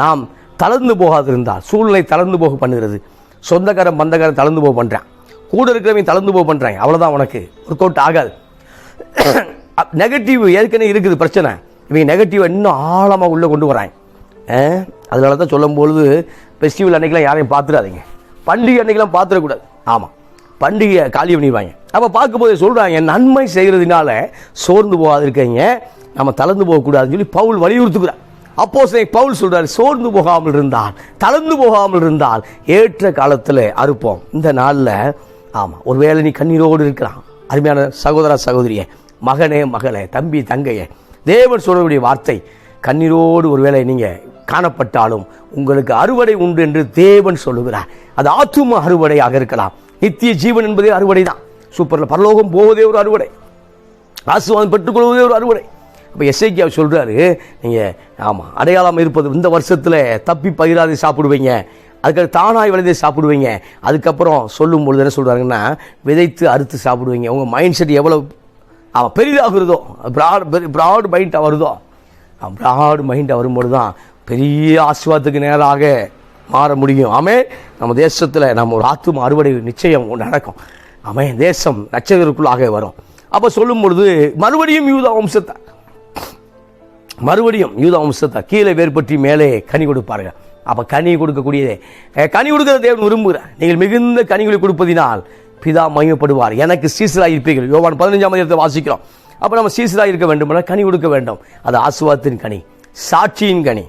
நாம் தளர்ந்து போகாதிருந்தால், சூழ்நிலை தளர்ந்து போக பண்ணுகிறது, சொந்தக்காரன் பந்தக்காரன் தளர்ந்து போக பண்ணுறான், கூட இருக்கிறவங்க தளர்ந்து போக பண்ணுறாங்க, அவ்வளோதான், உனக்கு ஒர்க் அவுட் ஆகாது. நெகட்டிவ் ஏற்கனவே இருக்குது பிரச்சனை, இவங்க நெகட்டிவ் இன்னும் ஆழமாக உள்ளே கொண்டு வராங்க. அதனால தான் சொல்லும்பொழுது ஃபெஸ்டிவல் அன்றைக்கெலாம் யாரையும் பார்த்துடாதீங்க, பண்டிகை அன்றைக்கெலாம் பார்த்துடக்கூடாது. பண்டிகை காலி பண்ணிடுவாங்க. அப்போ பார்க்கும்போது சொல்கிறாங்க, நன்மை செய்கிறதுனால சோர்ந்து போகாதிருக்கீங்க, நம்ம தளர்ந்து போகக்கூடாதுன்னு சொல்லி பவுல் வலியுறுத்துக்கிறார். அப்போஸ்தலன் பவுல் சொல்கிறார், சோர்ந்து போகாமல் இருந்தால், தளர்ந்து போகாமல் இருந்தால் ஏற்ற காலத்தில் அறுப்போம். இந்த நாளில் ஒருவேளை நீ கண்ணீரோடு இருக்கிறான், அருமையான சகோதர சகோதரியே, மகனே மகளே, தம்பி தங்கையே, தேவன் சொல்லக்கூடிய வார்த்தை, கண்ணீரோடு ஒருவேளை நீங்கள் காணப்பட்டாலும் உங்களுக்கு அறுவடை உண்டு என்று தேவன் சொல்லுகிறார். அது ஆத்தும அறுவடையாக இருக்கலாம், நித்திய ஜீவன் என்பதே அறுவடை தான். சூப்பரில் பரலோகம் போவதே ஒரு அறுவடை, ஆசீர்வாதம் பெற்றுக்கொள்வதே ஒரு அறுவடை. இப்போ எசேக்கியா சொல்கிறாரு, நீங்கள் அடையாளம் இருப்பது இந்த வருஷத்தில் தப்பி பயிராதை சாப்பிடுவீங்க, அதுக்கு தானாய் விளைதை சாப்பிடுவீங்க. அதுக்கப்புறம் சொல்லும் பொழுது என்ன சொல்கிறாங்கன்னா, விதைத்து அறுத்து சாப்பிடுவீங்க. உங்கள் மைண்ட் செட் எவ்வளோ பெரிதாகிறதோ, ப்ராட் மைண்டாக வருதோ, ப்ராட் மைண்டாக வரும்போது தான் பெரிய ஆசீர்வாதத்துக்கு நேராக மாற முடியும். நம்ம தேசத்தில் நம்ம ஒரு ஆத்தும அறுவடை நிச்சயம் நடக்கும். தேசம் நட்சத்திரக்குள்ளாக வரும். அப்போ சொல்லும் பொழுது மறுபடியும் யூதா வம்சத்தை கீழே வேறுபற்றி மேலே கனி கொடுப்பார்கள். அப்போ கனி கொடுக்கக்கூடியதே, கனி கொடுக்கிற தேவன் விரும்புகிறார். நீங்கள் மிகுந்த கனிகளை கொடுப்பதினால் பிதா மகிமைப்படுவார். எனக்கு சீசராக இருப்பீர்கள், யோவான் 15ஆம் அதிகாரத்தை வாசிக்கிறோம். அப்போ நம்ம சீசராக இருக்க வேண்டும், கனி கொடுக்க வேண்டும். அது ஆசீர்வாதத்தின் கனி, சாட்சியின் கனி,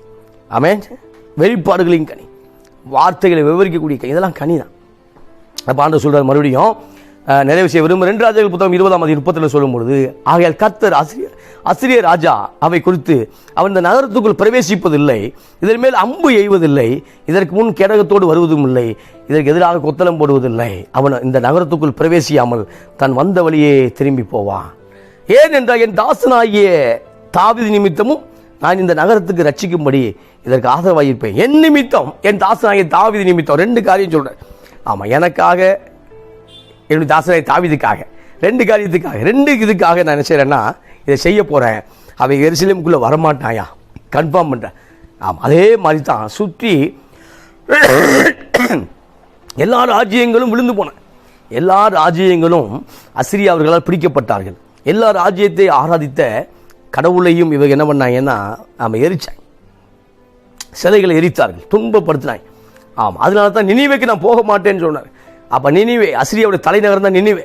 வெளிப்பாடுகளின் கனி, வார்த்தைகளை விவரிக்கக்கூடிய கனி, இதெல்லாம் கனி தான். அப்போ ஆண்டவர் சொல்கிறார், மறுபடியும் நிறைவு செய்ய விரும்பும் 2 ராஜாக்கள் புத்தகம் 20ஆம் அதிகாரம் 30 சொல்லும் பொழுது, ஆகையால் கர்த்தர் அசிரிய ராஜா அவை குறித்து, அவன் இந்த நகரத்துக்குள் பிரவேசிப்பதில்லை, இதன் மேல் அம்பு எய்வதில்லை, இதற்கு முன் கேடகத்தோடு வருவதும் இல்லை, இதற்கு எதிராக கொத்தளம் போடுவதில்லை, அவன் இந்த நகரத்துக்குள் பிரவேசியாமல் தன் வந்த வழியே திரும்பி போவான். ஏனென்றால் என் தாசனாகிய தாவீது நிமித்தமும் நான் இந்த நகரத்துக்கு ரட்சிக்கும்படி இதற்கு ஆதரவாயிருப்பேன். என் நிமித்தம், என் தாசனாகிய தாவீது நிமித்தம். 2 காரியம் சொல்கிறேன். எனக்காக, என்னுடைய தாசனாகிய தாவீதுக்காக, 2 காரியத்துக்காக, 2 இதுக்காக நான் என்ன செய்கிறேன்னா, இதை செய்ய போகிறேன். அவை எருசலேமுக்குள்ளே வரமாட்டாயா, கன்ஃபார்ம் பண்ணுறேன். அதே மாதிரி தான் சுற்றி எல்லா ராஜ்யங்களும் விழுந்து போன, எல்லா ராஜ்யங்களும் அசிரியாவர்களால் பிடிக்கப்பட்டார்கள். எல்லா ராஜ்யத்தை ஆராதித்த கடவுளையும் இவங்க என்ன பண்ணாங்கன்னா எரிச்சாங்க, சிலைகளை எரித்தார்கள், துன்பப்படுத்தினாங்க. அதனால தான் நினிவேக்கு நான் போக மாட்டேன்னு சொன்னார். அப்போ நினிவே அசிரியாவுடைய தலைநகரம் தான் நினிவே.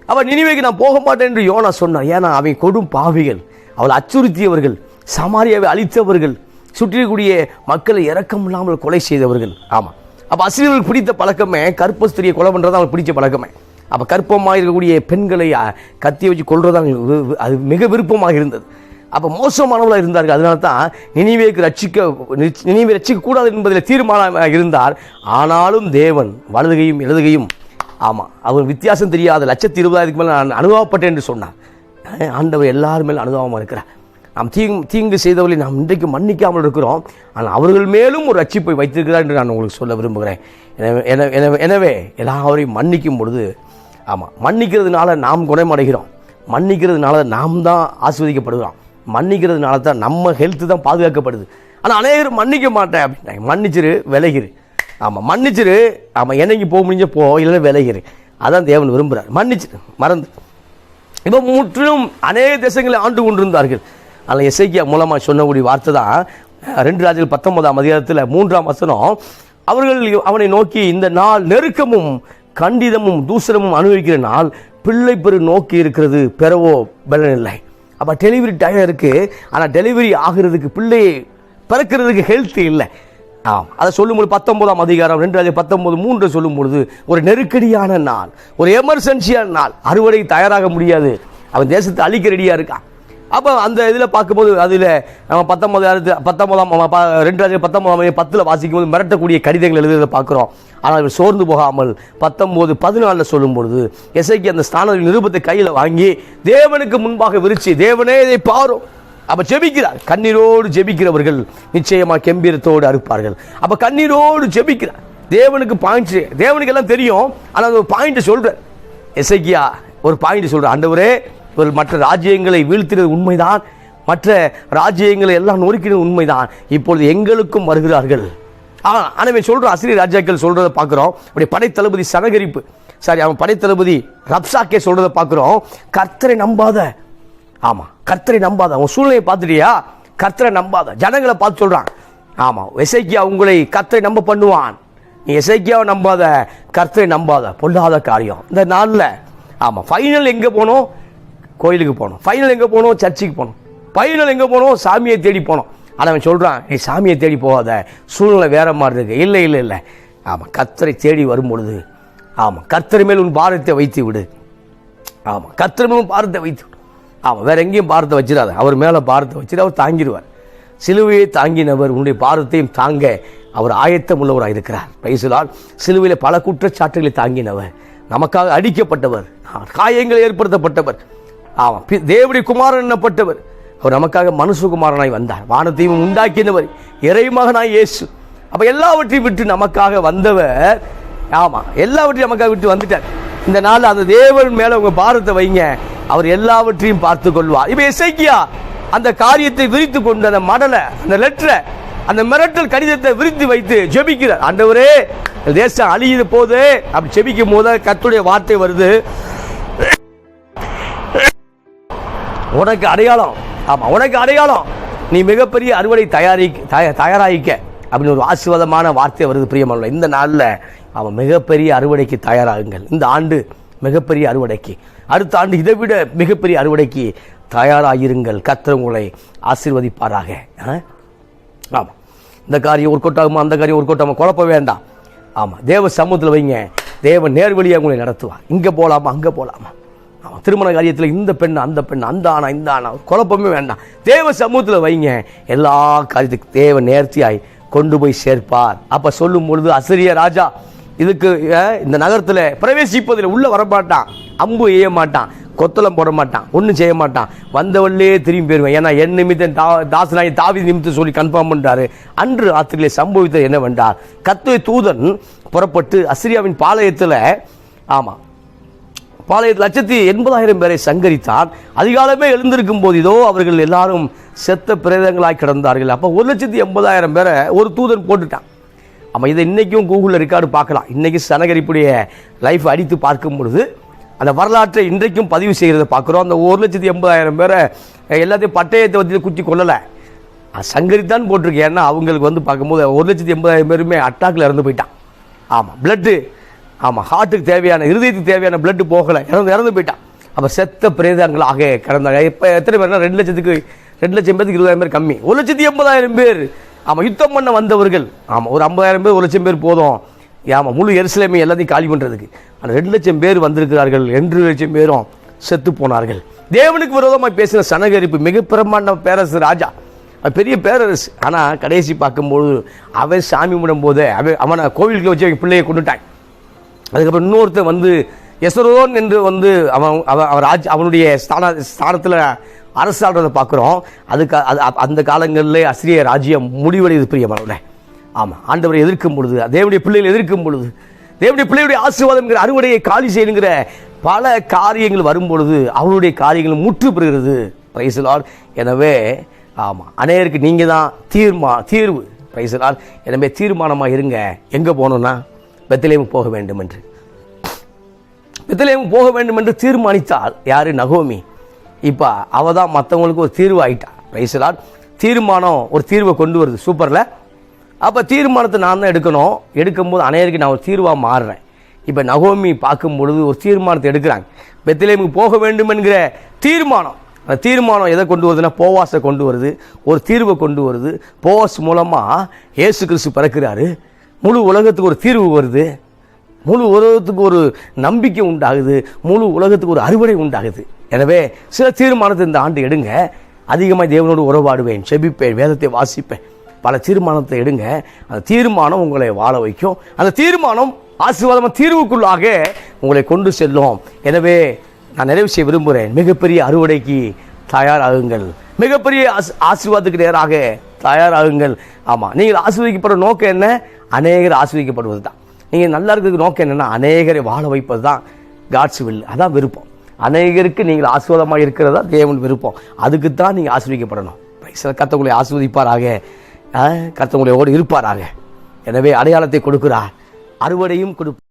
அப்போ நினிவேக்கு நான் போக மாட்டேன் என்று யோனா சொன்னார். ஏன்னா அவங்க கொடும் பாவிகள், அவளை அச்சுறுத்தியவர்கள், சமாரியாவை அழித்தவர்கள், சுற்றிக்கூடிய மக்களை இரக்கம் இல்லாமல் கொலை செய்தவர்கள். அப்போ அசிரியர்களுக்கு பிடித்த பழக்கமே கற்பஸ்திரியை கொலை பண்ணுறது அவங்களுக்கு பிடிச்ச பழக்கமே. அப்போ கற்பமாக இருக்கக்கூடிய பெண்களை கத்தியை வச்சு கொள்வது அது மிக விருப்பமாக இருந்தது. அப்போ மோசமானவர்களாக இருந்தார்கள். அதனால தான் நினிவே ரட்சிக்கக்கூடாது என்பதில் தீர்மானமாக இருந்தார். ஆனாலும் தேவன் வலதுகையும் இடதுகையும் அவர் வித்தியாசம் தெரியாத 120,000 மேலே நான் அனுபவப்பட்டேன் என்று சொன்னார். ஆண்டவர் எல்லாரும் மேலும் அனுபவமாக இருக்கிறார். நாம் தீங்கு செய்தவர்களை நாம் இன்றைக்கு மன்னிக்காமல் இருக்கிறோம், ஆனால் அவர்கள் மேலும் ஒரு ரட்சிப்பை வைத்திருக்கிறார் என்று நான் உங்களுக்கு சொல்ல விரும்புகிறேன். எனவே எல்லாரையும் மன்னிக்கும் பொழுது மன்னிக்கிறதுனால நாம் குணமடைகிறோம், மன்னிக்கிறதுனால நாம் தான் ஆசீர்வதிக்கப்படுகிறோம், மன்னிக்கிறதுனால தான் நம்ம ஹெல்த்து தான் பாதுகாக்கப்படுது. ஆனால் அனைவரும் மன்னிக்க மாட்டேன் அப்படின்ட்டாங்க. மன்னிச்சிரு, விலகிரு. மன்னிச்சிரு, என்னைக்கு போக முடிஞ்ச போ, இல்லைன்னா விலகிரு. அதான் தேவன் விரும்புகிறார். மன்னிச்சிரு, மறந்து. இப்போ முற்றிலும் அநேக தேசங்களை ஆண்டு கொண்டிருந்தார்கள். அதில் எசேக்கியா மூலமாக சொன்னக்கூடிய வார்த்தை தான் 2 ராஜ்யங்கள் 19ஆம் அதிகாரத்தில் 3ஆம் வசனம். அவர்கள் அவனை நோக்கி, இந்த நாள் நெருக்கமும் கண்டிதமும் தூசணமும் அனுபவிக்கிற நாள், பிள்ளை பெரு நோக்கி இருக்கிறது, பெறவோ பலன் இல்லை. அப்போ டெலிவரி டைம் இருக்குது, ஆனால் டெலிவரி ஆகிறதுக்கு, பிள்ளை பிறக்கிறதுக்கு ஹெல்த் இல்லை. அதை சொல்லும்போது 19ஆம் அதிகாரம் 2 ராஜ்யங்கள் 19:3 சொல்லும் பொழுது, ஒரு நெருக்கடியான நாள், ஒரு எமர்ஜென்சியான நாள், அறுவடை தயாராக முடியாது, அவன் தேசத்தை அழிக்க ரெடியாக இருக்கான். அப்போ அந்த இதில் பார்க்கும்போது அதில் நம்ம 2 ராஜ்யங்கள் 19:10 வாசிக்கும் போது மிரட்டக்கூடிய கடிதங்கள் எழுதுறதை பார்க்குறோம். ஆனால் அவர் சோர்ந்து போகாமல் 19:14 சொல்லும் பொழுது எசேக்கியா அந்த ஸ்தான நிருபத்தை கையில் வாங்கி தேவனுக்கு முன்பாக விரிச்சு, தேவனே இதை பாரும். அப்போ ஜெபிக்கிறார். கண்ணீரோடு ஜெபிக்கிறவர்கள் நிச்சயமாக கெம்பீரத்தோடு அறுப்பார்கள். அப்போ கண்ணீரோடு ஜெபிக்கிறார். தேவனுக்கு பாயிண்ட், தேவனுக்கு எல்லாம் தெரியும், ஆனால் ஒரு பாயிண்ட் சொல்கிறார். எசேக்கியா ஒரு பாயிண்ட் சொல்கிறார், ஆண்டவரே மற்ற ராஜ்யங்களை வீழ்த்தினது உண்மைதான், மற்ற ராஜ்யங்களை எல்லாம் நொறுக்கினது உண்மைதான், இப்பொழுது எங்களுக்கும் வருகிறார்கள். ஆனால் சொல்கிற அசிரியர் ராஜாக்கள் சொல்கிறத பார்க்குறோம். அப்படி படைத்தளபதி சனகரிப்பு, அவன் படைத்தளபதி ரப்சாக்கே சொல்கிறத பார்க்குறோம். கர்த்தரை நம்பாத, ஆமாம் கர்த்தரை நம்பாத, அவன் சூழ்நிலையை பார்த்துட்டியா, கர்த்தரை நம்பாத, ஜனங்களை பார்த்து சொல்கிறான். ஆமாம், எசேக்கியா உங்களை கர்த்தரை நம்ப பண்ணுவான், நீ எசேக்கியாவை நம்பாத, கர்த்தரை நம்பாத, பொல்லாத காரியம். இந்த நாளில் ஆமாம் ஃபைனல் எங்கே போனோம், கோயிலுக்கு போனோம். ஃபைனல் எங்கே போனோம், சர்ச்சுக்கு போனோம். ஃபைனல் எங்கே போனோம், சாமியை தேடி போனோம். ஆனால் அவன் சொல்கிறான், நீ சாமியை தேடி போகாத, சூழ்நிலை வேற மாதிரி இருக்கு. இல்லை இல்லை இல்லை, ஆமாம் கர்த்தரை தேடி வரும் பொழுது, ஆமாம் கர்த்தர் மேல் உன் பாரத்தை வைத்து விடு. ஆமாம் கர்த்தர் மேல் உன் பாரத்தை வைத்து விடு. ஆமாம் வேற எங்கேயும் பாரத்தை வச்சிடாத, அவர் மேலே பாரத்தை வச்சுட்டு அவர் தாங்கிடுவார். சிலுவையை தாங்கினவர் உன்னுடைய பாரத்தையும் தாங்க அவர் ஆயத்தம் உள்ளவராக இருக்கிறார். பிரைஸ். சிலுவையில் பல குற்றச்சாட்டுகளை தாங்கினவர், நமக்காக அடிக்கப்பட்டவர், காயங்கள் ஏற்படுத்தப்பட்டவர், ஆமாம் தேவனுடைய குமாரன் என்னப்பட்டவர், அவர் நமக்காக மனுஷகுமாரனாய் வந்தார். வானத்தையும் உண்டாக்கினவர், இறைமகனாய் இயேசு. அப்போ எல்லாவற்றையும் விட்டு நமக்காக வந்தவர், ஆமாம் எல்லாவற்றையும் நமக்காக விட்டு வந்துட்டார். இந்த நாள் அந்த தேவன் மேலே உங்கள் பாரத்தை வைங்க, அவர் எல்லாவற்றையும் பார்த்து கொள்வார். இப்போ எசேக்கியா அந்த காரியத்தை விரித்து கொண்டு, அந்த மடலை, அந்த லெட்டரை, அந்த மிரட்டல் கடிதத்தை விரித்து வைத்து ஜெபிக்கிறார். ஆண்டவரே தேசம் அழியுது போது, அப்படி ஜெபிக்கும் போது கர்த்தருடைய வார்த்தை வருது, உனக்கு அடையாளம், ஆமாம் உனக்கு அடையாளம், நீ மிகப்பெரிய அறுவடை தயாராகிக்க அப்படின்னு ஒரு ஆசீர்வாதமான வார்த்தை வருது. பிரியமான இந்த நாளில் அவன் மிகப்பெரிய அறுவடைக்கு தயாராகுங்கள். இந்த ஆண்டு மிகப்பெரிய அறுவடைக்கு, அடுத்த ஆண்டு இதை விட மிகப்பெரிய அறுவடைக்கு தயாராகிருங்கள். கர்த்தர் உங்களை ஆசீர்வதிப்பாராக. ஆமாம் இந்த காரியம் ஒரு கொட்டாகுமா, அந்த காரியம் ஒரு கொட்டாகுமா, குழப்ப வேண்டாம். ஆமாம் தேவ சமூகத்தில் வைங்க, தேவ நேர்வழியாக உங்களை நடத்துவார். இங்கே போகலாமா, அங்கே போகலாமா, ஆமாம் திருமண காரியத்தில் இந்த பெண் அந்த பெண், அந்த ஆனா இந்த ஆனா, குழப்பமே வேண்டாம். தேவ சமூகத்தில் வைங்க, எல்லா காரியத்துக்கு தேவ நேர்த்தியாய் கொண்டு போய் சேர்ப்பார். அப்போ சொல்லும் பொழுது அசிரிய ராஜா இதுக்கு இந்த நகரத்தில் பிரவேசிப்பதில் உள்ள வரமாட்டான், அம்பு எய்ய மாட்டான், கொத்தளம் போட மாட்டான், ஒன்றும் செய்ய மாட்டான், வந்தவள்ளே திரும்பி போயிடுவேன். ஏன்னா என் நிமித்தம் தாசனாய் தாவீது நிமித்தம் சொல்லி கன்ஃபார்ம் பண்ணுறாரு. அன்று ராத்திரியிலே சம்பவித்தது என்னவென்றால், கர்த்தருடைய தூதன் புறப்பட்டு அசிரியாவின் பாளையத்தில், ஆமாம் பாளையத்தில் 180,000 பேரை சங்கரித்தான். அதிகாலமே எழுந்திருக்கும் போது இதோ அவர்கள் எல்லாரும் செத்த பிரேதங்களாய் கிடந்தார்கள். அப்போ 180,000 பேரை ஒரு தூதன் போட்டுட்டான். ஆமாம் இதை இன்றைக்கும் கூகுளில் ரெக்கார்டு பார்க்கலாம். இன்றைக்கி சனகரிப்புடைய லைஃப் அடித்து பார்க்கும் பொழுது அந்த வரலாற்றை இன்றைக்கும் பதிவு செய்கிறத பார்க்குறோம். அந்த 180,000 பேரை எல்லாத்தையும் பட்டயத்தை வச்சு குத்தி கொள்ளலை, சங்கரித்தான் போட்டிருக்கு. ஏன்னா அவங்களுக்கு வந்து பார்க்கும்போது 180,000 பேருமே அட்டாக்கில் இறந்து போயிட்டான். ஆமாம் பிளட்டு, ஆமாம் ஹார்ட்டுக்கு தேவையான, இருதயத்துக்கு தேவையான பிளட்டு போகலை, இறந்து போயிட்டான். அப்போ செத்த பிரேதங்களாக கிடந்தாங்க. இப்போ எத்தனை பேர்னா 2 லட்சத்துக்கு 2 லட்சம் பேருக்கு 20,000 பேர் கம்மி. 180,000 பேர் ஆமாம் யுத்தம் பண்ண வந்தவர்கள். ஆமாம் ஒரு 50,000 பேர் 1 லட்சம் பேர் போதும். ஆமாம் முழு எருசலேமை எல்லாத்தையும் காலி பண்ணுறதுக்கு. ஆனால் 2 லட்சம் பேர் வந்திருக்கிறார்கள், 2 லட்சம் பேரும் செத்து போனார்கள். தேவனுக்கு விரோதமாக பேசின சனகரிப்பு மிக பிரமாண்ட பேரரசு ராஜா, பெரிய பேரரசு. ஆனால் கடைசி பார்க்கும்போது அவன் சாமி விடும் போது அவனை கோவிலுக்கு வச்சு அவன் பிள்ளையை கொண்டுட்டான். அதுக்கப்புறம் இன்னொருத்தர் வந்து எசரோன் என்று வந்து அவனுடைய ஸ்தானத்தில் அரசாடுறதை பார்க்குறோம். அந்த காலங்களில் அசிரிய ராஜ்யம் முடிவடைது பிரியமானவர்களே. ஆமாம் ஆண்டவரை எதிர்க்கும் பொழுது, தேவனுடைய பிள்ளைகளை எதிர்க்கும் பொழுது, தேவனுடைய பிள்ளையுடைய ஆசீர்வாதம்ங்கிற அறுவடையை காலி செய்யுங்கிற பல காரியங்கள் வரும் பொழுது அவருடைய காரியங்கள் முற்று பெறுகிறது. Praise the Lord. எனவே ஆமாம் அநேகருக்கு நீங்கள் தான் தீர்வு. Praise the Lord. எனவே தீர்மானமாக இருங்க. எங்கே போகணுன்னா பெத்லெகேம் போக வேண்டும் என்று, பெத்லெகேம் போக வேண்டும் என்று தீர்மானித்தால் யார்? நகோமி. இப்போ அவள் தான் மற்றவங்களுக்கு ஒரு தீர்வு ஆயிட்டா. Praise the Lord. தீர்மானம் ஒரு தீர்வை கொண்டு வருது. சூப்பர்ல. அப்போ தீர்மானத்தை நான் தான் எடுக்கணும். எடுக்கும்போது அநேகருக்கு நான் ஒரு தீர்வாக மாறுறேன். இப்போ நகோமி பார்க்கும் பொழுது ஒரு தீர்மானத்தை எடுக்கிறாங்க. பெத்லகேமுக்கு போக வேண்டும் என்கிற தீர்மானம். அந்த தீர்மானம் எதை கொண்டு வருதுன்னா போவாஸை கொண்டு வருது, ஒரு தீர்வை கொண்டு வருது. போவாஸ் மூலமாக இயேசு கிறிஸ்து பிறக்கிறாரு. முழு உலகத்துக்கு ஒரு தீர்வு வருது, முழு உலகத்துக்கு ஒரு நம்பிக்கை உண்டாகுது, முழு உலகத்துக்கு ஒரு அறுவடை உண்டாகுது. எனவே சில தீர்மானத்தை இந்த ஆண்டு எடுங்க. அதிகமாக தேவனோடு உறவாடுவேன், செபிப்பேன், வேதத்தை வாசிப்பேன். பல தீர்மானத்தை எடுங்க. அந்த தீர்மானம் உங்களை வாழ வைக்கும். அந்த தீர்மானம் ஆசீர்வாதமான தீர்வுக்குள்ளாக உங்களை கொண்டு செல்லும். எனவே நான் நிறைவு செய்ய விரும்புகிறேன். மிகப்பெரிய அறுவடைக்கு தயாராகுங்கள். மிகப்பெரிய ஆசீர்வாதத்துக்கு நேராக தயாராகுங்கள். ஆமாம், நீங்கள் ஆசீர்வதிக்கப்படுற நோக்கம் என்ன? அநேகர் ஆசீர்வதிக்கப்படுவது தான். நீங்கள் நல்லா இருக்கிறதுக்கு நோக்கம் என்னென்னா அநேகரை வாழ வைப்பது தான் காட்ஸ் வில். அதான் விருப்பம். அநேகருக்கு நீங்கள் ஆசீர்வாதமாக இருக்கிறதா தேவன் விருப்பம். அதுக்கு தான் நீங்கள் ஆசீர்வதிக்கப்படணும். கர்த்தர் உங்களை ஆசீர்வதிப்பாராக, கர்த்தர் உங்களோடு இருப்பாராக. எனவே அடையாளத்தை கொடுக்கிறார், அறுவடையும் கொடுப்பார்.